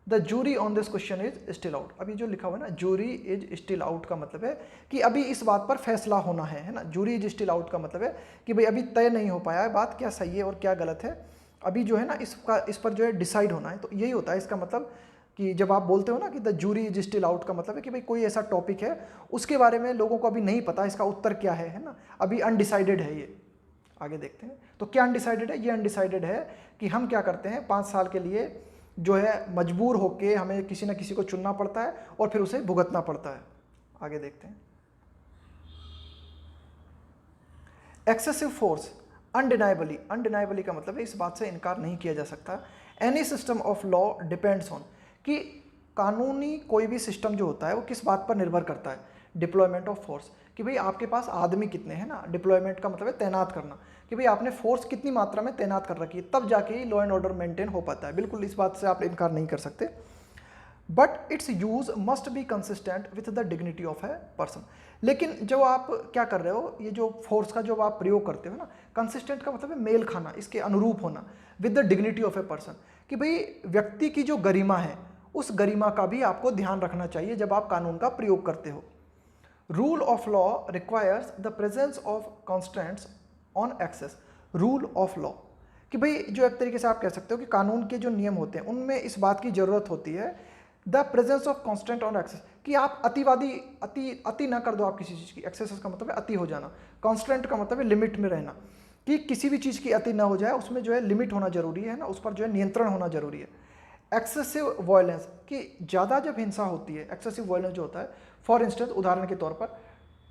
The jury on this question is still out, अभी जो लिखा हुआ है ना, जूरी इज स्टिल आउट का मतलब है कि अभी इस बात पर फैसला होना है ना। जूरी इज स्टिल आउट का मतलब है कि भाई अभी तय नहीं हो पाया है बात, क्या सही है और क्या गलत है, अभी जो है ना इस पर जो है डिसाइड होना है। तो यही होता है इसका मतलब कि जब आप बोलते हो ना कि the jury is still out का मतलब है कि भाई कोई ऐसा टॉपिक है उसके बारे में लोगों को अभी नहीं पता इसका उत्तर क्या है ना, अभी अनडिसाइडेड है ये, आगे देखते हैं। तो क्या अनडिसाइडेड है? ये अनडिसाइडेड है कि हम क्या करते हैं 5 साल के लिए जो है मजबूर होके हमें किसी न किसी को चुनना पड़ता है और फिर उसे भुगतना पड़ता है। आगे देखते हैं। एक्सेसिव फोर्स अनडिनाइबली, अनडिनाइबली का मतलब है इस बात से इनकार नहीं किया जा सकता। Any system of law depends on, कि कानूनी कोई भी सिस्टम जो होता है वो किस बात पर निर्भर करता है? डिप्लॉयमेंट ऑफ फोर्स, कि भाई आपके पास आदमी कितने हैं ना। डिप्लॉयमेंट का मतलब है तैनात करना, कि भाई आपने फोर्स कितनी मात्रा में तैनात कर रखी है, तब जाके ही लॉ एंड ऑर्डर मेंटेन हो पाता है। बिल्कुल इस बात से आप इनकार नहीं कर सकते। But it's use must be consistent with the dignity of a person. लेकिन जब आप क्या कर रहे हो, ये जो फोर्स का जो आप प्रयोग करते हो ना, कंसिस्टेंट का मतलब है मेल खाना, इसके अनुरूप होना, with the dignity of a person, कि भाई व्यक्ति की जो गरिमा है उस गरिमा का भी आपको ध्यान रखना चाहिए जब आप कानून का प्रयोग करते हो। Rule of law requires the presence of constants on excess. Rule of law, कि भाई जो एक तरीके से आप कह सकते हो कि कानून के जो नियम होते हैं उनमें इस बात की जरूरत होती है, the presence of constant on excess, कि आप अतिवादी अति ना कर दो आप किसी चीज़ की। एक्सेस का मतलब है अति हो जाना, कॉन्स्टेंट का मतलब है लिमिट में रहना, कि किसी भी चीज़ की अति ना हो जाए, उसमें जो है लिमिट होना जरूरी है ना, उस पर जो है नियंत्रण होना जरूरी है। एक्सेसिव वायलेंस, कि ज़्यादा जब हिंसा होती है, एक्सेसिव वायलेंस जो होता है, फॉर इंस्टेंस उदाहरण के तौर पर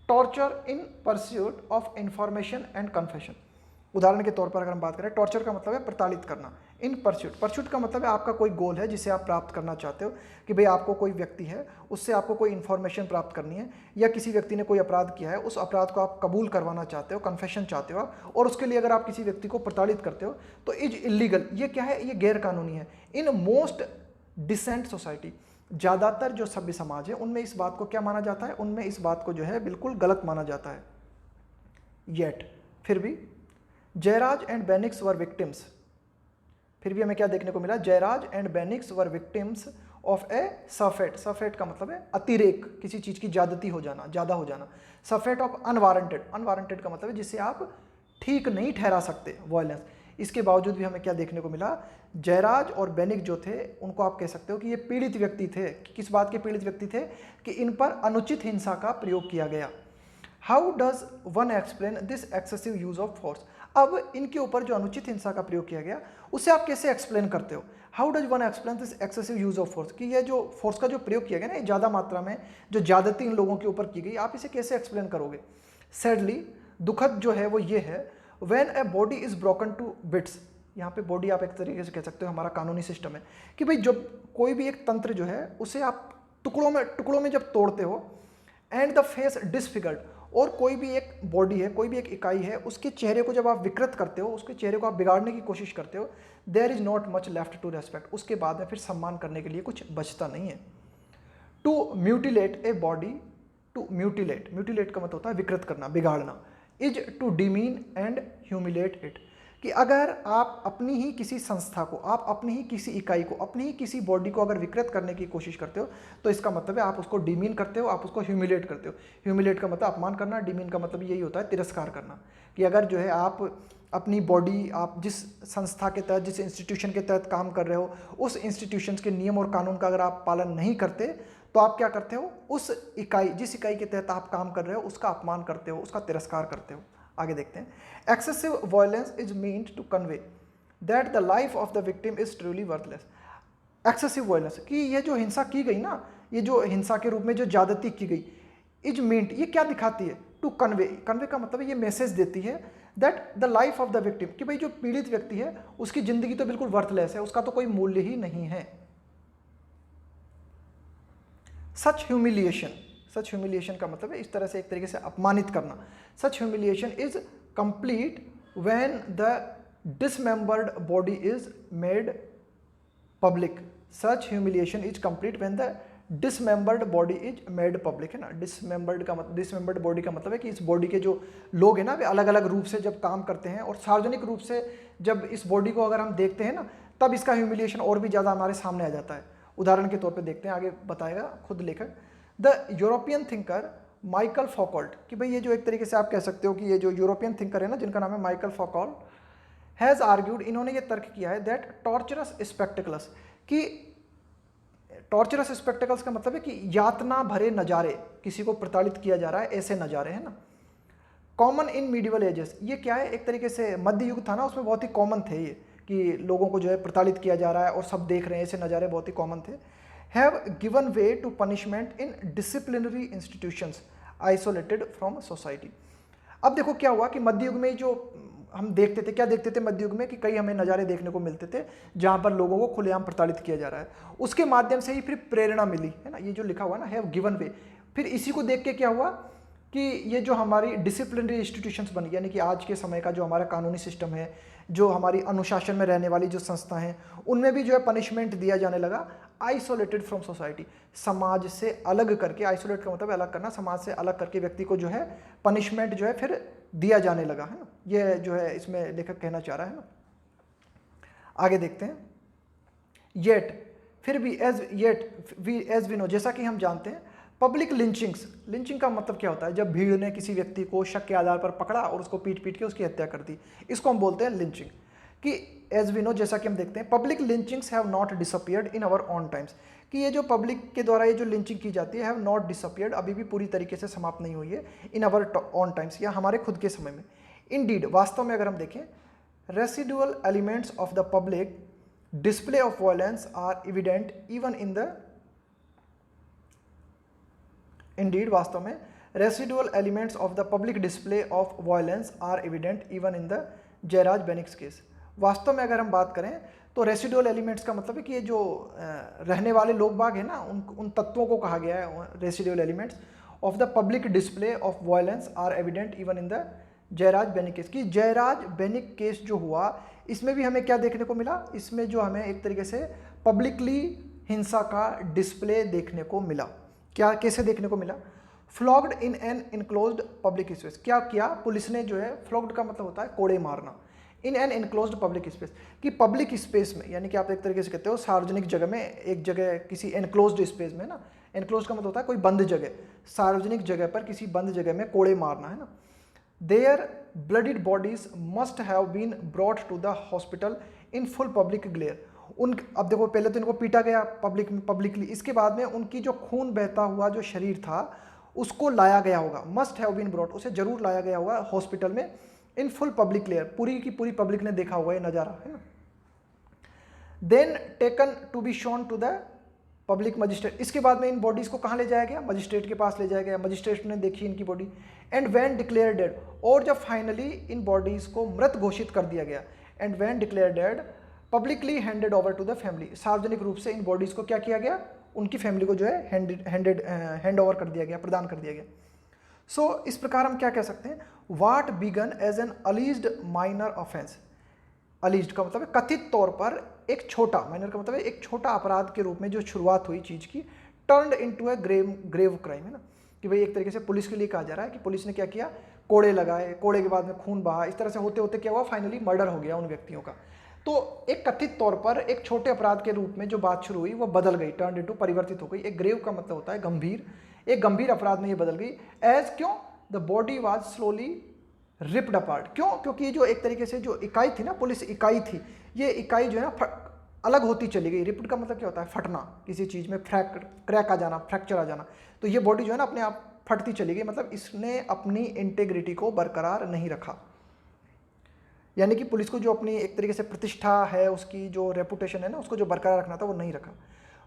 torture in pursuit of information and confession. उदाहरण के तौर पर अगर हम बात करें, टॉर्चर का मतलब है प्रताड़ित करना। इन परस्यूट, परस्यूट का मतलब है आपका कोई गोल है जिसे आप प्राप्त करना चाहते हो, कि भाई आपको कोई व्यक्ति है उससे आपको कोई इन्फॉर्मेशन प्राप्त करनी है, या किसी व्यक्ति ने कोई अपराध किया है उस अपराध को आप कबूल करवाना चाहते हो, कन्फेशन चाहते हो आप, और उसके लिए अगर आप किसी व्यक्ति को प्रताड़ित करते हो तो इज इलीगल। ये क्या है? ये गैर कानूनी है। इन मोस्ट डिसेंट सोसाइटी, ज़्यादातर जो सभ्य समाज है उनमें इस बात को क्या माना जाता है? उनमें इस बात को जो है बिल्कुल गलत माना जाता है। येट, फिर भी Jayaraj and Bennix were victims, फिर भी हमें क्या देखने को मिला? Jayaraj and Bennix were victims of a सफेट। सफेट का मतलब है अतिरेक, किसी चीज़ की ज्यादती हो जाना, ज़्यादा हो जाना। सफेट ऑफ अनवारंटेड, अनवारंटेड का मतलब है जिसे आप ठीक नहीं ठहरा सकते, वायलेंस। इसके बावजूद भी हमें क्या देखने को मिला? जयराज और बेनिक जो थे उनको आप कह सकते हो कि ये पीड़ित व्यक्ति थे। किस बात के पीड़ित व्यक्ति थे? कि इन पर अनुचित हिंसा का प्रयोग किया गया। How does one explain this excessive use of force? अब इनके ऊपर जो अनुचित हिंसा का प्रयोग किया गया उसे आप कैसे एक्सप्लेन करते हो? How does one explain this excessive use of force, कि ये जो फोर्स का जो प्रयोग किया गया ना, ज़्यादा मात्रा में जो ज्यादती इन लोगों के ऊपर की गई, आप इसे कैसे एक्सप्लेन करोगे? सैडली, दुखद जो है वो ये है, when a body is broken to bits. यहाँ पे बॉडी आप एक तरीके से कह सकते हो हमारा कानूनी सिस्टम है, कि भाई जब कोई भी एक तंत्र जो है उसे आप टुकड़ों में जब तोड़ते हो, एंड द फेस डिसफिगर्ड, और कोई भी एक बॉडी है, कोई भी एक इकाई है, उसके चेहरे को जब आप विकृत करते हो, उसके चेहरे को आप बिगाड़ने की कोशिश करते हो, there is not much left to respect, उसके बाद में फिर सम्मान करने के लिए कुछ बचता नहीं है। To mutilate a body, to mutilate, mutilate का मतलब होता है विकृत करना, बिगाड़ना। Is to demean and humiliate it, कि अगर आप अपनी ही किसी संस्था को, आप अपनी ही किसी इकाई को, अपनी ही किसी बॉडी को अगर विकृत करने की कोशिश करते हो, तो इसका मतलब है आप उसको डिमीन करते हो, आप उसको ह्यूमिलेट करते हो। ह्यूमिलेट का मतलब अपमान करना, डिमीन का मतलब यही होता है तिरस्कार करना। कि अगर जो है आप अपनी बॉडी, आप जिस संस्था के तहत, जिस इंस्टीट्यूशन के तहत काम कर रहे हो, उस इंस्टीट्यूशन के नियम और कानून का अगर आप पालन नहीं करते, तो आप क्या करते हो? उस इकाई, जिस इकाई के तहत आप काम कर रहे हो उसका अपमान करते हो, उसका तिरस्कार करते हो। आगे देखते हैं। Excessive violence is meant to convey that the life of the victim is truly worthless. Excessive violence, कि ये जो हिंसा की गई ना, ये जो हिंसा के रूप में जो ज्यादती की गई, इज मीन्ड, ये क्या दिखाती है? टू कन्वे, कन्वे का मतलब ये मैसेज देती है that the life of the victim, कि भाई जो पीड़ित व्यक्ति है उसकी जिंदगी तो बिल्कुल वर्थलेस है, उसका तो कोई मूल्य ही नहीं है। सच ह्यूमिलिएशन, सच ह्यूमिलिएशन का मतलब है इस तरह से एक तरीके से अपमानित करना। Such humiliation is complete when the dismembered body is made public. Such humiliation is complete when the dismembered body is made public, है ना। डिसमेंबर्ड का मतलब, डिसमेंबर्ड बॉडी का मतलब है कि इस बॉडी के जो लोग हैं ना, वे अलग अलग रूप से जब काम करते हैं और सार्वजनिक रूप से जब इस बॉडी को अगर हम देखते हैं ना, तब इसका ह्यूमिलिएशन और भी ज़्यादा हमारे सामने आ जाता है। उदाहरण के तौर पे देखते हैं, आगे बताएगा खुद लेखक। The European thinker Michael Foucault, कि भाई ये जो एक तरीके से आप कह सकते हो कि ये जो यूरोपियन थिंकर है ना, जिनका नाम है माइकल फौकॉल्ट, हैज़ आर्ग्यूड, इन्होंने ये तर्क किया है दैट टॉर्चरस स्पेक्टिकल्स, कि टॉर्चरस स्पेक्टिकल्स का मतलब है कि यातना भरे नज़ारे, किसी को प्रताड़ित किया जा रहा है ऐसे नज़ारे, है ना, कॉमन इन मीडिवल एजेस, ये क्या है, एक तरीके से मध्य युग था ना, उसमें बहुत ही कॉमन थे ये कि लोगों को जो है प्रताड़ित किया जा रहा है और सब देख रहे हैं, ऐसे नज़ारे बहुत ही कॉमन थे। Have given way to punishment in disciplinary institutions isolated from society. अब देखो क्या हुआ कि मध्य युग में जो हम देखते थे, क्या देखते थे मध्य युग में कि कई हमें नज़ारे देखने को मिलते थे जहाँ पर लोगों को खुलेआम प्रताड़ित किया जा रहा है, उसके माध्यम से ही फिर प्रेरणा मिली, है ना, ये जो लिखा हुआ ना हैव गिवन वे, फिर इसी को देख के क्या हुआ कि ये जो हमारी डिसिप्लिनरी इंस्टीट्यूशंस बनी, यानी कि आज के समय का जो हमारा कानूनी सिस्टम है, जो हमारी अनुशासन में रहने वाली जो संस्था हैं, उनमें भी जो है पनिशमेंट दिया जाने लगा आइसोलेटेड फ्रॉम सोसाइटी, समाज से अलग करके, आइसोलेट का मतलब अलग करना, समाज से अलग करके व्यक्ति को जो है पनिशमेंट जो है फिर दिया जाने लगा, है ना, ये जो है इसमें लेखक कहना चाह रहा है ना। आगे देखते हैं, येट, फिर भी एज वी नो, जैसा कि हम जानते हैं, पब्लिक लिंचिंग्स, लिंचिंग का मतलब क्या होता है, जब भीड़ ने किसी व्यक्ति को शक के आधार पर पकड़ा और उसको पीट पीट के उसकी हत्या कर दी, इसको हम बोलते हैं लिंचिंग। कि एज वी नो, जैसा कि हम देखते हैं, public lynchings have not disappeared in our own times, कि ये जो पब्लिक के द्वारा ये जो लिंचिंग की जाती है हैव नॉट डिसअपियर्ड, अभी भी पूरी तरीके से समाप्त नहीं हुई है, इन आवर ऑन टाइम्स, या हमारे खुद के समय में। इंडीड, वास्तव में अगर हम देखें, residual elements of the public display of violence are evident even in the, indeed वास्तव में residual elements of the public display of violence are evident even in the Jayaraj Bennix case. वास्तव में अगर हम बात करें तो रेसिडुअल एलिमेंट्स का मतलब है कि ये जो रहने वाले लोग बाग हैं ना, उन तत्वों को कहा गया है residual elements of the public display of violence are evident even in the Jayaraj Bennix case. कि जयराज बेनिक केस जो हुआ, इसमें भी हमें क्या देखने को मिला, इसमें जो हमें एक तरीके से पब्लिकली हिंसा का डिस्प्ले देखने को मिला। क्या, कैसे देखने को मिला, flogged in an enclosed public space, क्या किया पुलिस ने जो है, फ्लॉग्ड का मतलब होता है कोड़े मारना, इन एन इनक्लोज्ड पब्लिक स्पेस, कि पब्लिक स्पेस में, यानी कि आप एक तरीके से कहते हो सार्वजनिक जगह में, एक जगह किसी एनक्लोज्ड स्पेस में ना, एनक्लोज्ड का मतलब होता है कोई बंद जगह, सार्वजनिक जगह पर किसी बंद जगह में कोड़े मारना, है ना। Their bloodied bodies must have been brought to the hospital in full public glare, उन, अब देखो पहले तो इनको पीटा गया पब्लिकली, इसके बाद में उनकी जो खून बहता हुआ जो शरीर था उसको लाया गया होगा, मस्ट हैव बीन ब्रॉट, उसे जरूर लाया गया होगा हॉस्पिटल में, इन फुल पब्लिक लेयर, पूरी की पूरी पब्लिक ने देखा होगा ये नज़ारा, है ना। Then taken to be shown to the public magistrate, इसके बाद में इन बॉडीज़ को कहाँ ले जाया गया, मजिस्ट्रेट के पास ले जाया गया, मजिस्ट्रेट ने देखी इनकी body, and when declared dead, और जब फाइनली इन बॉडीज़ को मृत घोषित कर दिया गया, and when declared dead publicly handed over to the family, सार्वजनिक रूप से इन बॉडीज़ को क्या किया गया, उनकी फैमिली को जो है हैंड ओवर कर दिया गया, प्रदान कर दिया गया। सो इस प्रकार हम क्या कह सकते हैं, what began as an alleged minor offence, alleged का मतलब है कथित तौर पर एक छोटा, माइनर का मतलब है एक छोटा अपराध के रूप में जो शुरुआत हुई चीज़ की, टर्न्ड इनटू ए ग्रेव क्राइम, है ना, कि भाई एक तरीके से पुलिस के लिए कहा जा रहा है कि पुलिस ने क्या किया, कोड़े लगाए, कोड़े के बाद में खून बहा, इस तरह से होते होते क्या हुआ, फाइनली मर्डर हो गया उन व्यक्तियों का। तो एक कथित तौर पर एक छोटे अपराध के रूप में जो बात शुरू हुई वो बदल गई, टर्न्ड इनटू, परिवर्तित हो गई, एक ग्रेव का मतलब होता है गंभीर, एक गंभीर अपराध में ये बदल गई। एज, क्यों, the body was slowly ripped apart, क्यों, क्योंकि जो एक तरीके से जो इकाई थी ना, पुलिस इकाई थी, ये इकाई जो है ना अलग होती चली गई। रिप्ड का मतलब क्या होता है, फटना, किसी चीज़ में क्रैक आ जाना, फ्रैक्चर आ जाना, तो ये बॉडी जो है ना अपने आप फटती चली गई, मतलब इसने अपनी इंटेग्रिटी को बरकरार नहीं रखा, यानी कि पुलिस को जो अपनी एक तरीके से प्रतिष्ठा है, उसकी जो रेपुटेशन है ना, उसको जो बरकरार रखना था वो नहीं रखा।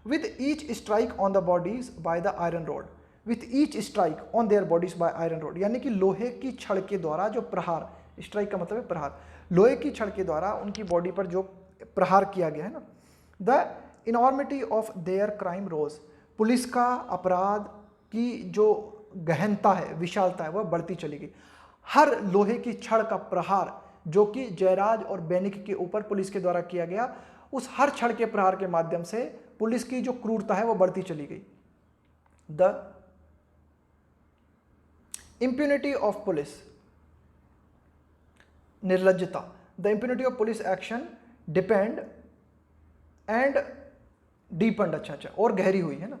With each strike on the bodies by the iron rod, with each strike on their bodies by iron rod, यानी कि लोहे की छड़ के द्वारा जो प्रहार, स्ट्राइक का मतलब है प्रहार, लोहे की छड़ के द्वारा उनकी बॉडी पर जो प्रहार किया गया है ना, the enormity of their crime rose, police का अपराध की जो गहनता है, विशालता है, वह बढ़ती चली गई। हर लोहे की छड़ का प्रहार जो कि जयराज और बेनिक के ऊपर पुलिस के द्वारा किया गया, उस हर छड़ के प्रहार के माध्यम से पुलिस की जो क्रूरता है वो बढ़ती चली गई। द इम्प्यूनिटी ऑफ पुलिस, निर्लज्जता, the impunity of police action deepened and deepened, अच्छा और गहरी हुई, है ना।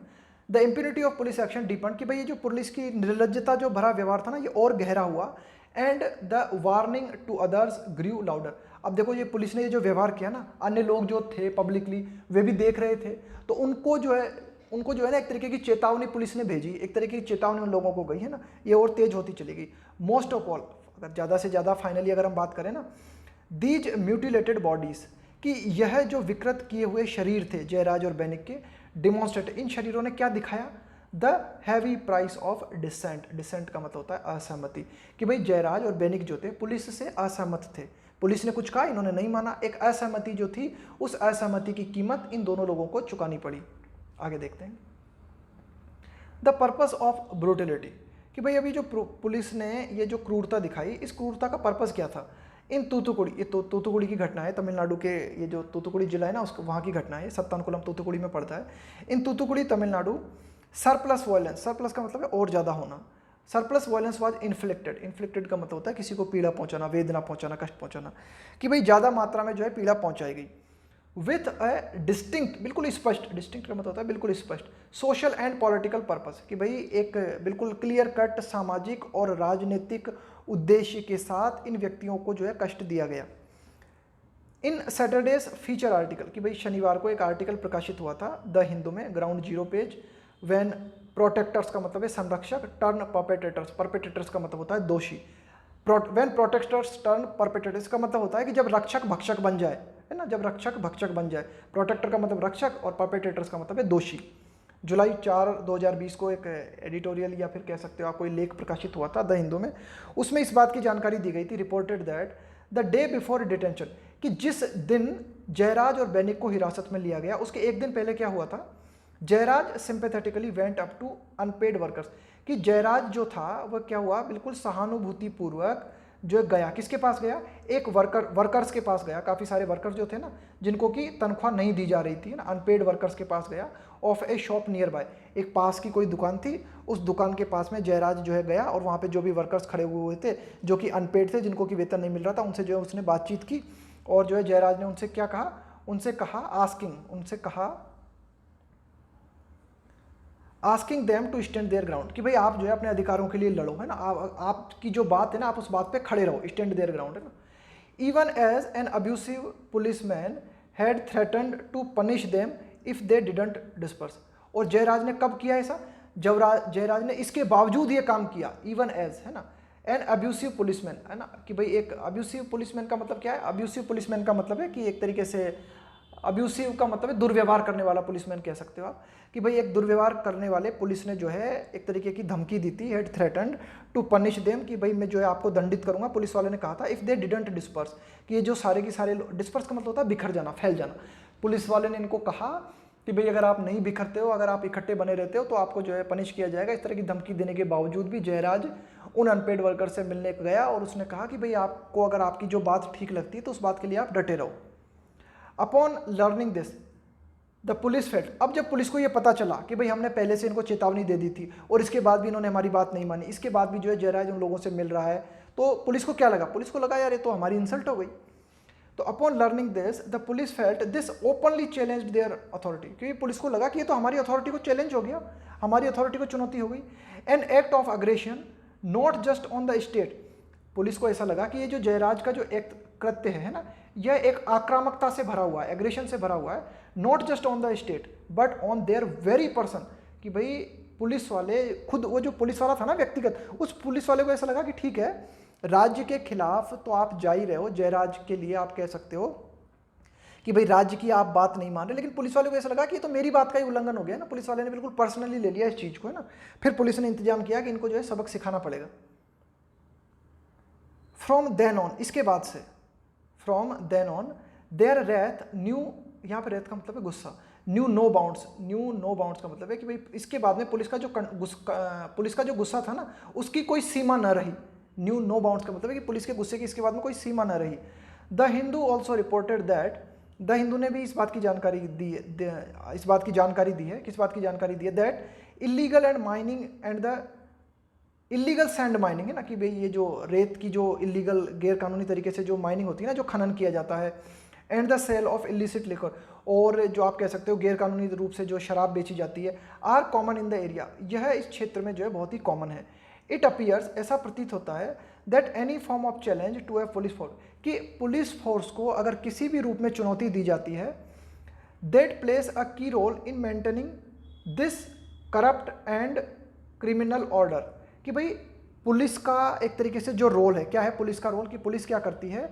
The impunity of police action deepened, कि भाई ये जो पुलिस की निर्लज्जता जो भरा व्यवहार था ना, ये और गहरा हुआ, and the warning to others grew louder. अब देखो ये पुलिस ने ये जो व्यवहार किया ना, अन्य लोग जो थे पब्लिकली वे भी देख रहे थे, तो उनको जो है उनको जो है ना एक तरीके की चेतावनी पुलिस ने भेजी, एक तरीके की चेतावनी उन लोगों को गई है ना, ये और तेज होती चली गई। मोस्ट ऑफ ऑल, अगर ज़्यादा से ज़्यादा फाइनली अगर हम बात करें ना, दीज म्यूटिलेटेड बॉडीज, कि यह जो विकृत किए हुए शरीर थे जयराज और बैनिक के, डिमॉन्स्ट्रेट, इन शरीरों ने क्या दिखाया, the heavy price of dissent. Dissent का मतलब होता है असहमति, कि भाई जयराज और बैनिक जो थे पुलिस से असहमत थे, पुलिस ने कुछ कहा इन्होंने नहीं माना, एक असहमति जो थी उस असहमति की कीमत इन दोनों लोगों को चुकानी पड़ी। आगे देखते हैं, द पर्पस ऑफ ब्रूटिलिटी, कि भाई अभी जो पुलिस ने ये जो क्रूरता दिखाई, इस क्रूरता का पर्पस क्या था। इन तूतुकुड़ी, ये तूतुकुड़ी की घटना है, तमिलनाडु के ये जो तूतुकुड़ी जिला है ना उसको वहाँ की घटना है, सत्तानकुलम तूतुकुड़ी में पड़ता है। In Thoothukudi Tamil Nadu, surplus violence, surplus का मतलब है और ज़्यादा होना, surplus violence was inflicted, inflicted का मतलब होता है किसी को पीड़ा पहुंचाना, वेदना पहुंचाना, कष्ट पहुंचाना, कि भाई ज़्यादा मात्रा में जो है पीड़ा पहुंचाई गई। विथ अ डिस्टिंक्ट, बिल्कुल स्पष्ट, डिस्टिंक्ट का मतलब होता है बिल्कुल स्पष्ट, सोशल एंड पॉलिटिकल पर्पस, कि भाई एक बिल्कुल क्लियर कट सामाजिक और राजनीतिक उद्देश्य के साथ इन व्यक्तियों को जो है कष्ट दिया गया। इन सैटरडेज फीचर आर्टिकल, कि भाई शनिवार को एक आर्टिकल प्रकाशित हुआ था द हिंदू में, ground zero page, when protectors का मतलब है संरक्षक, टर्न परपेट्रेटर्स, परपेट्रेटर्स का मतलब होता है दोषी, व्हेन प्रोटेक्टर्स टर्न परपेट्रेटर्स का मतलब होता है कि जब रक्षक भक्षक बन जाए, है ना, जब रक्षक भक्षक बन जाए। प्रोटेक्टर का मतलब रक्षक और परपेट्रेटर्स का मतलब है दोषी। जुलाई 4, 2020 को एक एडिटोरियल या फिर कह सकते हो आप कोई लेख प्रकाशित हुआ था द हिंदू में, उसमें इस बात की जानकारी दी गई थी, reported that the day before detention, कि जिस दिन जयराज और बैनिक को हिरासत में लिया गया उसके एक दिन पहले क्या हुआ था, Jayaraj sympathetically went up to unpaid workers, कि जयराज जो था वह क्या हुआ, बिल्कुल सहानुभूतिपूर्वक जो गया, किसके पास गया, एक वर्कर्स के पास गया, काफ़ी सारे वर्कर्स जो थे ना जिनको की तनख्वाह नहीं दी जा रही थी ना, अनपेड वर्कर्स के पास गया, of A shop near by, एक पास की कोई दुकान थी, उस दुकान के पास में जयराज जो है गया और वहाँ पे जो भी वर्कर्स खड़े हुए थे जो कि अनपेड थे, जिनको कि वेतन नहीं मिल रहा था, उनसे जो है उसने बातचीत की और जो है जयराज ने उनसे क्या कहा, उनसे कहा asking them to stand their ground, कि भाई आप जो है अपने अधिकारों के लिए लड़ो, है ना, आपकी जो बात है ना आप उस बात पे खड़े रहो, स्टैंड देयर ग्राउंड, है ना। Even as an abusive policeman had threatened to punish them if they didn't disperse, और जयराज ने कब किया ऐसा, जब जयराज ने इसके बावजूद ये काम किया, इवन एज, है ना, एन अब्यूसिव पुलिसमैन, है ना, कि भाई एक अब्यूसिव पुलिसमैन का मतलब क्या है, अब्यूसिव पुलिसमैन का मतलब है कि एक तरीके से अब्यूसिव का मतलब है दुर्व्यवहार करने वाला पुलिसमैन कह सकते हो आप, कि भाई एक दुर्व्यवहार करने वाले पुलिस ने जो है एक तरीके की धमकी दी थी, had threatened to punish them, कि भाई मैं जो है आपको दंडित करूंगा, पुलिस वाले ने कहा था, इफ दे डिडंट डिस्पर्स, कि ये जो सारे की सारे, डिस्पर्स का मतलब होता है बिखर जाना, फैल जाना, पुलिस वाले ने इनको कहा कि भाई अगर आप नहीं बिखरते हो, अगर आप इकट्ठे बने रहते हो तो आपको जो है पनिश किया जाएगा। इस तरह की धमकी देने के बावजूद भी जयराज उन अनपेड वर्कर से मिलने गया और उसने कहा कि भाई आपको अगर आपकी जो बात ठीक लगती है तो उस बात के लिए आप डटे रहो। Upon learning this the police felt, अब जब पुलिस को ये पता चला कि भाई हमने पहले से इनको चेतावनी दे दी थी और इसके बाद भी इन्होंने हमारी बात नहीं मानी, इसके बाद भी जो है जयराज उन लोगों से मिल रहा है, तो पुलिस को क्या लगा, पुलिस को लगा यार ये तो हमारी इंसल्ट हो गई। तो upon learning this the police felt this openly challenged there authority, क्योंकि पुलिस को लगा कि ये तो हमारी अथॉरिटी को चैलेंज हो गया, हमारी अथॉरिटी को चुनौती हो गई। An act of aggression not just on the state, police को ऐसा लगा कि ये जो जयराज का जो एक कृत्य है ना, यह एक आक्रामकता से भरा हुआ है, एग्रेशन से भरा हुआ है, not just on the state but on their very person, कि भाई पुलिस वाले खुद, वो जो पुलिस वाला था ना व्यक्तिगत, उस पुलिस वाले को ऐसा लगा कि ठीक है राज्य के खिलाफ तो आप जा ही रहे हो, जयराज के लिए आप कह सकते हो कि भाई राज्य की आप बात नहीं मान रहे, लेकिन पुलिस वाले को ऐसा लगा कि ये तो मेरी बात का ही उल्लंघन हो गया ना, पुलिस वाले ने बिल्कुल पर्सनली ले लिया इस चीज़ को, है ना। फिर पुलिस ने इंतजाम किया कि इनको जो है सबक सिखाना पड़ेगा। फ्रॉम देन ऑन, इसके बाद से, from then on their wrath knew, यहाँ पर रेथ का मतलब है गुस्सा, knew no bounds, knew no bounds का मतलब है कि भाई इसके बाद में पुलिस का जो गुस्सा था ना उसकी कोई सीमा न रही। न्यू नो बाउंड्स का मतलब है कि पुलिस के गुस्से की इसके बाद में कोई सीमा न रही। The Hindu also reported that, the Hindu ने भी इस बात की जानकारी दी है, किस बात की जानकारी दी है, that illegal and mining and the illegal sand mining, है ना, कि भाई ये जो रेत की जो इलीगल गैर कानूनी तरीके से जो माइनिंग होती है ना, जो खनन किया जाता है, and the sale of illicit liquor, और जो आप कह सकते हो गैर कानूनी रूप से जो शराब बेची जाती है, are common in the area, यह इस क्षेत्र में जो है बहुत ही कॉमन है। इट अपीयर्स, ऐसा प्रतीत होता है, that any form of challenge to a police force, कि पुलिस फोर्स को अगर किसी भी रूप में चुनौती दी जाती है, that place a key role in maintaining this corrupt and criminal order, कि भाई पुलिस का एक तरीके से जो रोल है, क्या है पुलिस का रोल, कि पुलिस क्या करती है,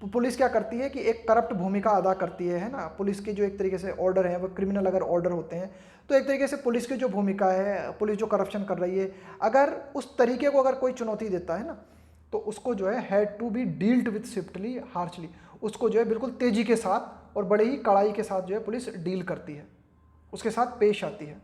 पुलिस क्या करती है कि एक करप्ट भूमिका अदा करती है ना। पुलिस के जो एक तरीके से ऑर्डर हैं वो क्रिमिनल अगर ऑर्डर होते हैं तो एक तरीके से पुलिस की जो भूमिका है, पुलिस जो करप्शन कर रही है, अगर उस तरीके को अगर कोई चुनौती देता है ना तो उसको जो है had to be dealt with swiftly harshly, उसको जो है बिल्कुल तेजी के साथ और बड़े ही कड़ाई के साथ जो है पुलिस डील करती है, उसके साथ पेश आती है।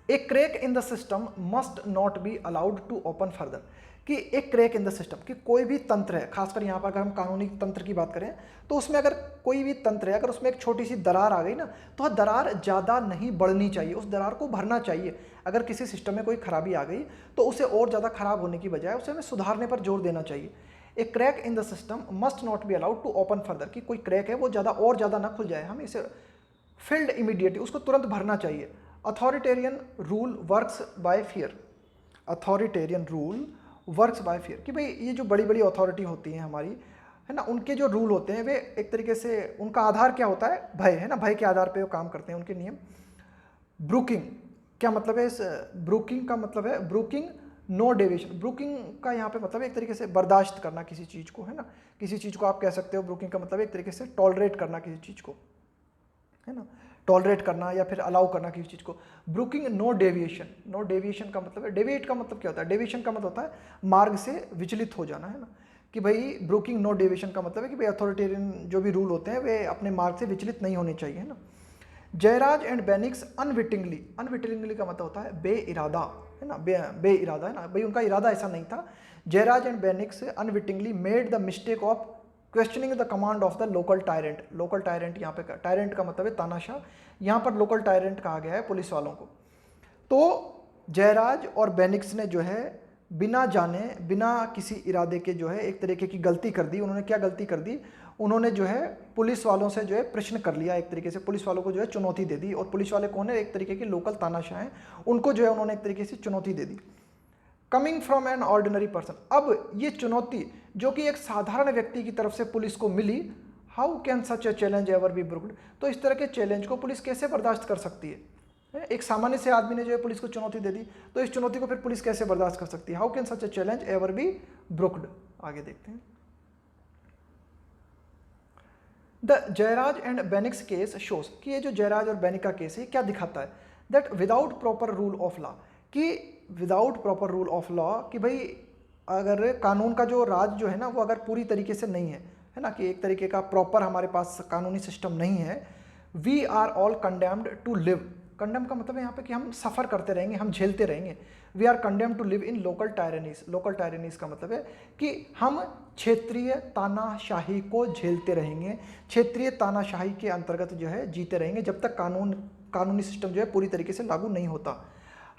A crack in the system must not be allowed to open further, कि एक क्रैक इन द सिस्टम, कि कोई भी तंत्र है, खासकर यहाँ पर अगर हम कानूनी तंत्र की बात करें तो उसमें अगर कोई भी तंत्र है, अगर उसमें एक छोटी सी दरार आ गई ना तो वह दरार ज़्यादा नहीं बढ़नी चाहिए, उस दरार को भरना चाहिए। अगर किसी सिस्टम में कोई खराबी आ गई तो उसे और ज़्यादा खराब होने की बजाय उसे हमें सुधारने पर जोर देना चाहिए। A crack in the system must not be allowed to open further, कि कोई क्रैक है वो ज़्यादा और ज़्यादा ना खुल जाए, हम इसे फिल्ड इमीडिएटली, उसको तुरंत भरना चाहिए। Authoritarian rule works by fear, authoritarian rule works by fear, कि भाई ये जो बड़ी बड़ी अथॉरिटी होती हैं हमारी, है ना, उनके जो रूल होते हैं वे एक तरीके से उनका आधार क्या होता है, भय, है ना, भय के आधार पे वो काम करते हैं उनके नियम। ब्रूकिंग, क्या मतलब है इस ब्रूकिंग का, मतलब है ब्रूकिंग नो डेविएशन, ब्रूकिंग का यहाँ पे मतलब एक तरीके से बर्दाश्त करना किसी चीज़ को, है ना, किसी चीज़ को आप कह सकते हो ब्रूकिंग का मतलब एक तरीके से टॉलरेट करना किसी चीज़ को, है ना, टॉलरेट करना या फिर अलाउ करना किसी चीज़ को। ब्रूकिंग नो डेविएशन, नो डेविएशन का मतलब है, डेविएट का मतलब क्या होता है, डेविएशन का मतलब होता है मार्ग से विचलित हो जाना, है ना, कि भाई ब्रूकिंग नो डेविएशन का मतलब है कि भाई अथॉरिटेरियन जो भी रूल होते हैं वे अपने मार्ग से विचलित नहीं होने चाहिए, है ना। Jayaraj and Bennix unwittingly, unwittingly का मतलब होता है बेइरादा, है ना, बेइरादा, है ना, भाई उनका इरादा ऐसा नहीं था। Jayaraj and Bennix unwittingly made the mistake of questioning the command of the local tyrant, local tyrant यहाँ पे टायरेंट का मतलब है तानाशाह, यहाँ पर लोकल टायरेंट कहा गया है पुलिस वालों को। तो जयराज और बेनिक्स ने जो है बिना जाने बिना किसी इरादे के जो है एक तरीके की गलती कर दी। उन्होंने क्या गलती कर दी, उन्होंने जो है पुलिस वालों से जो है प्रश्न कर लिया, एक तरीके से पुलिस वालों को जो है चुनौती दे दी, और पुलिस वाले कौन है, एक तरीके के लोकल तानाशाह हैं, उनको जो है उन्होंने एक तरीके से चुनौती दे दी। Coming from an ordinary person, अब ये चुनौती जो कि एक साधारण व्यक्ति की तरफ से पुलिस को मिली, how can such a challenge ever be brooked, तो इस तरह के चैलेंज को पुलिस कैसे बर्दाश्त कर सकती है। एक सामान्य से आदमी ने जो है पुलिस को चुनौती दे दी, तो इस चुनौती को फिर पुलिस कैसे बर्दाश्त कर सकती है, how can such a challenge ever be brooked. आगे देखते हैं। The Jayaraj and Bennix case shows, कि ये जो जयराज और बेनिक का केस है क्या दिखाता है, that without proper rule of law, कि without proper rule of law, कि भाई अगर कानून का जो राज जो है ना वो अगर पूरी तरीके से नहीं है ना, कि एक तरीके का प्रॉपर हमारे पास कानूनी सिस्टम नहीं है, we are all condemned to live, condemn का मतलब है यहाँ पे कि हम सफ़र करते रहेंगे, हम झेलते रहेंगे। We are condemned to live in local tyrannies, local tyrannies का मतलब है कि हम क्षेत्रीय तानाशाही को झेलते रहेंगे, क्षेत्रीय तानाशाही के अंतर्गत जो है जीते रहेंगे जब तक कानूनी सिस्टम जो है पूरी तरीके से लागू नहीं होता।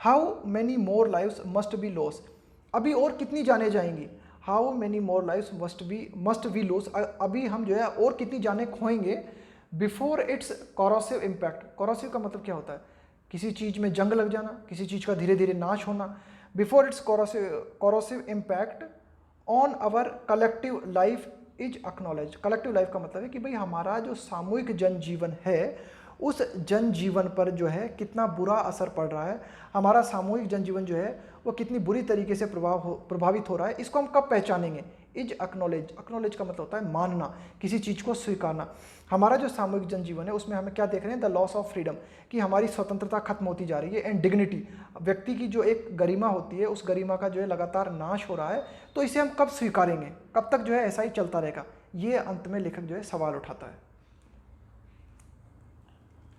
How many more lives must be lost, अभी और कितनी जाने जाएंगी, how many more lives must be lost, अभी हम जो है और कितनी जाने खोएंगे, before its corrosive impact, corrosive का मतलब क्या होता है, किसी चीज़ में जंग लग जाना, किसी चीज़ का धीरे धीरे नाश होना, before its corrosive impact on our collective life is acknowledge, collective life का मतलब है कि भाई हमारा जो सामूहिक जनजीवन है उस जनजीवन पर जो है कितना बुरा असर पड़ रहा है, हमारा सामूहिक जनजीवन जो है वो कितनी बुरी तरीके से प्रभावित हो रहा है, इसको हम कब पहचानेंगे, इज एक्नॉलेज, एक्नॉलेज का मतलब होता है मानना, किसी चीज़ को स्वीकारना। हमारा जो सामूहिक जनजीवन है उसमें हमें क्या देख रहे हैं, द लॉस ऑफ फ्रीडम, कि हमारी स्वतंत्रता खत्म होती जा रही है, एंड डिग्निटी, व्यक्ति की जो एक गरिमा होती है उस गरिमा का जो है लगातार नाश हो रहा है, तो इसे हम कब स्वीकारेंगे, कब तक जो है ऐसा ही चलता रहेगा, ये अंत में लेखक जो है सवाल उठाता है।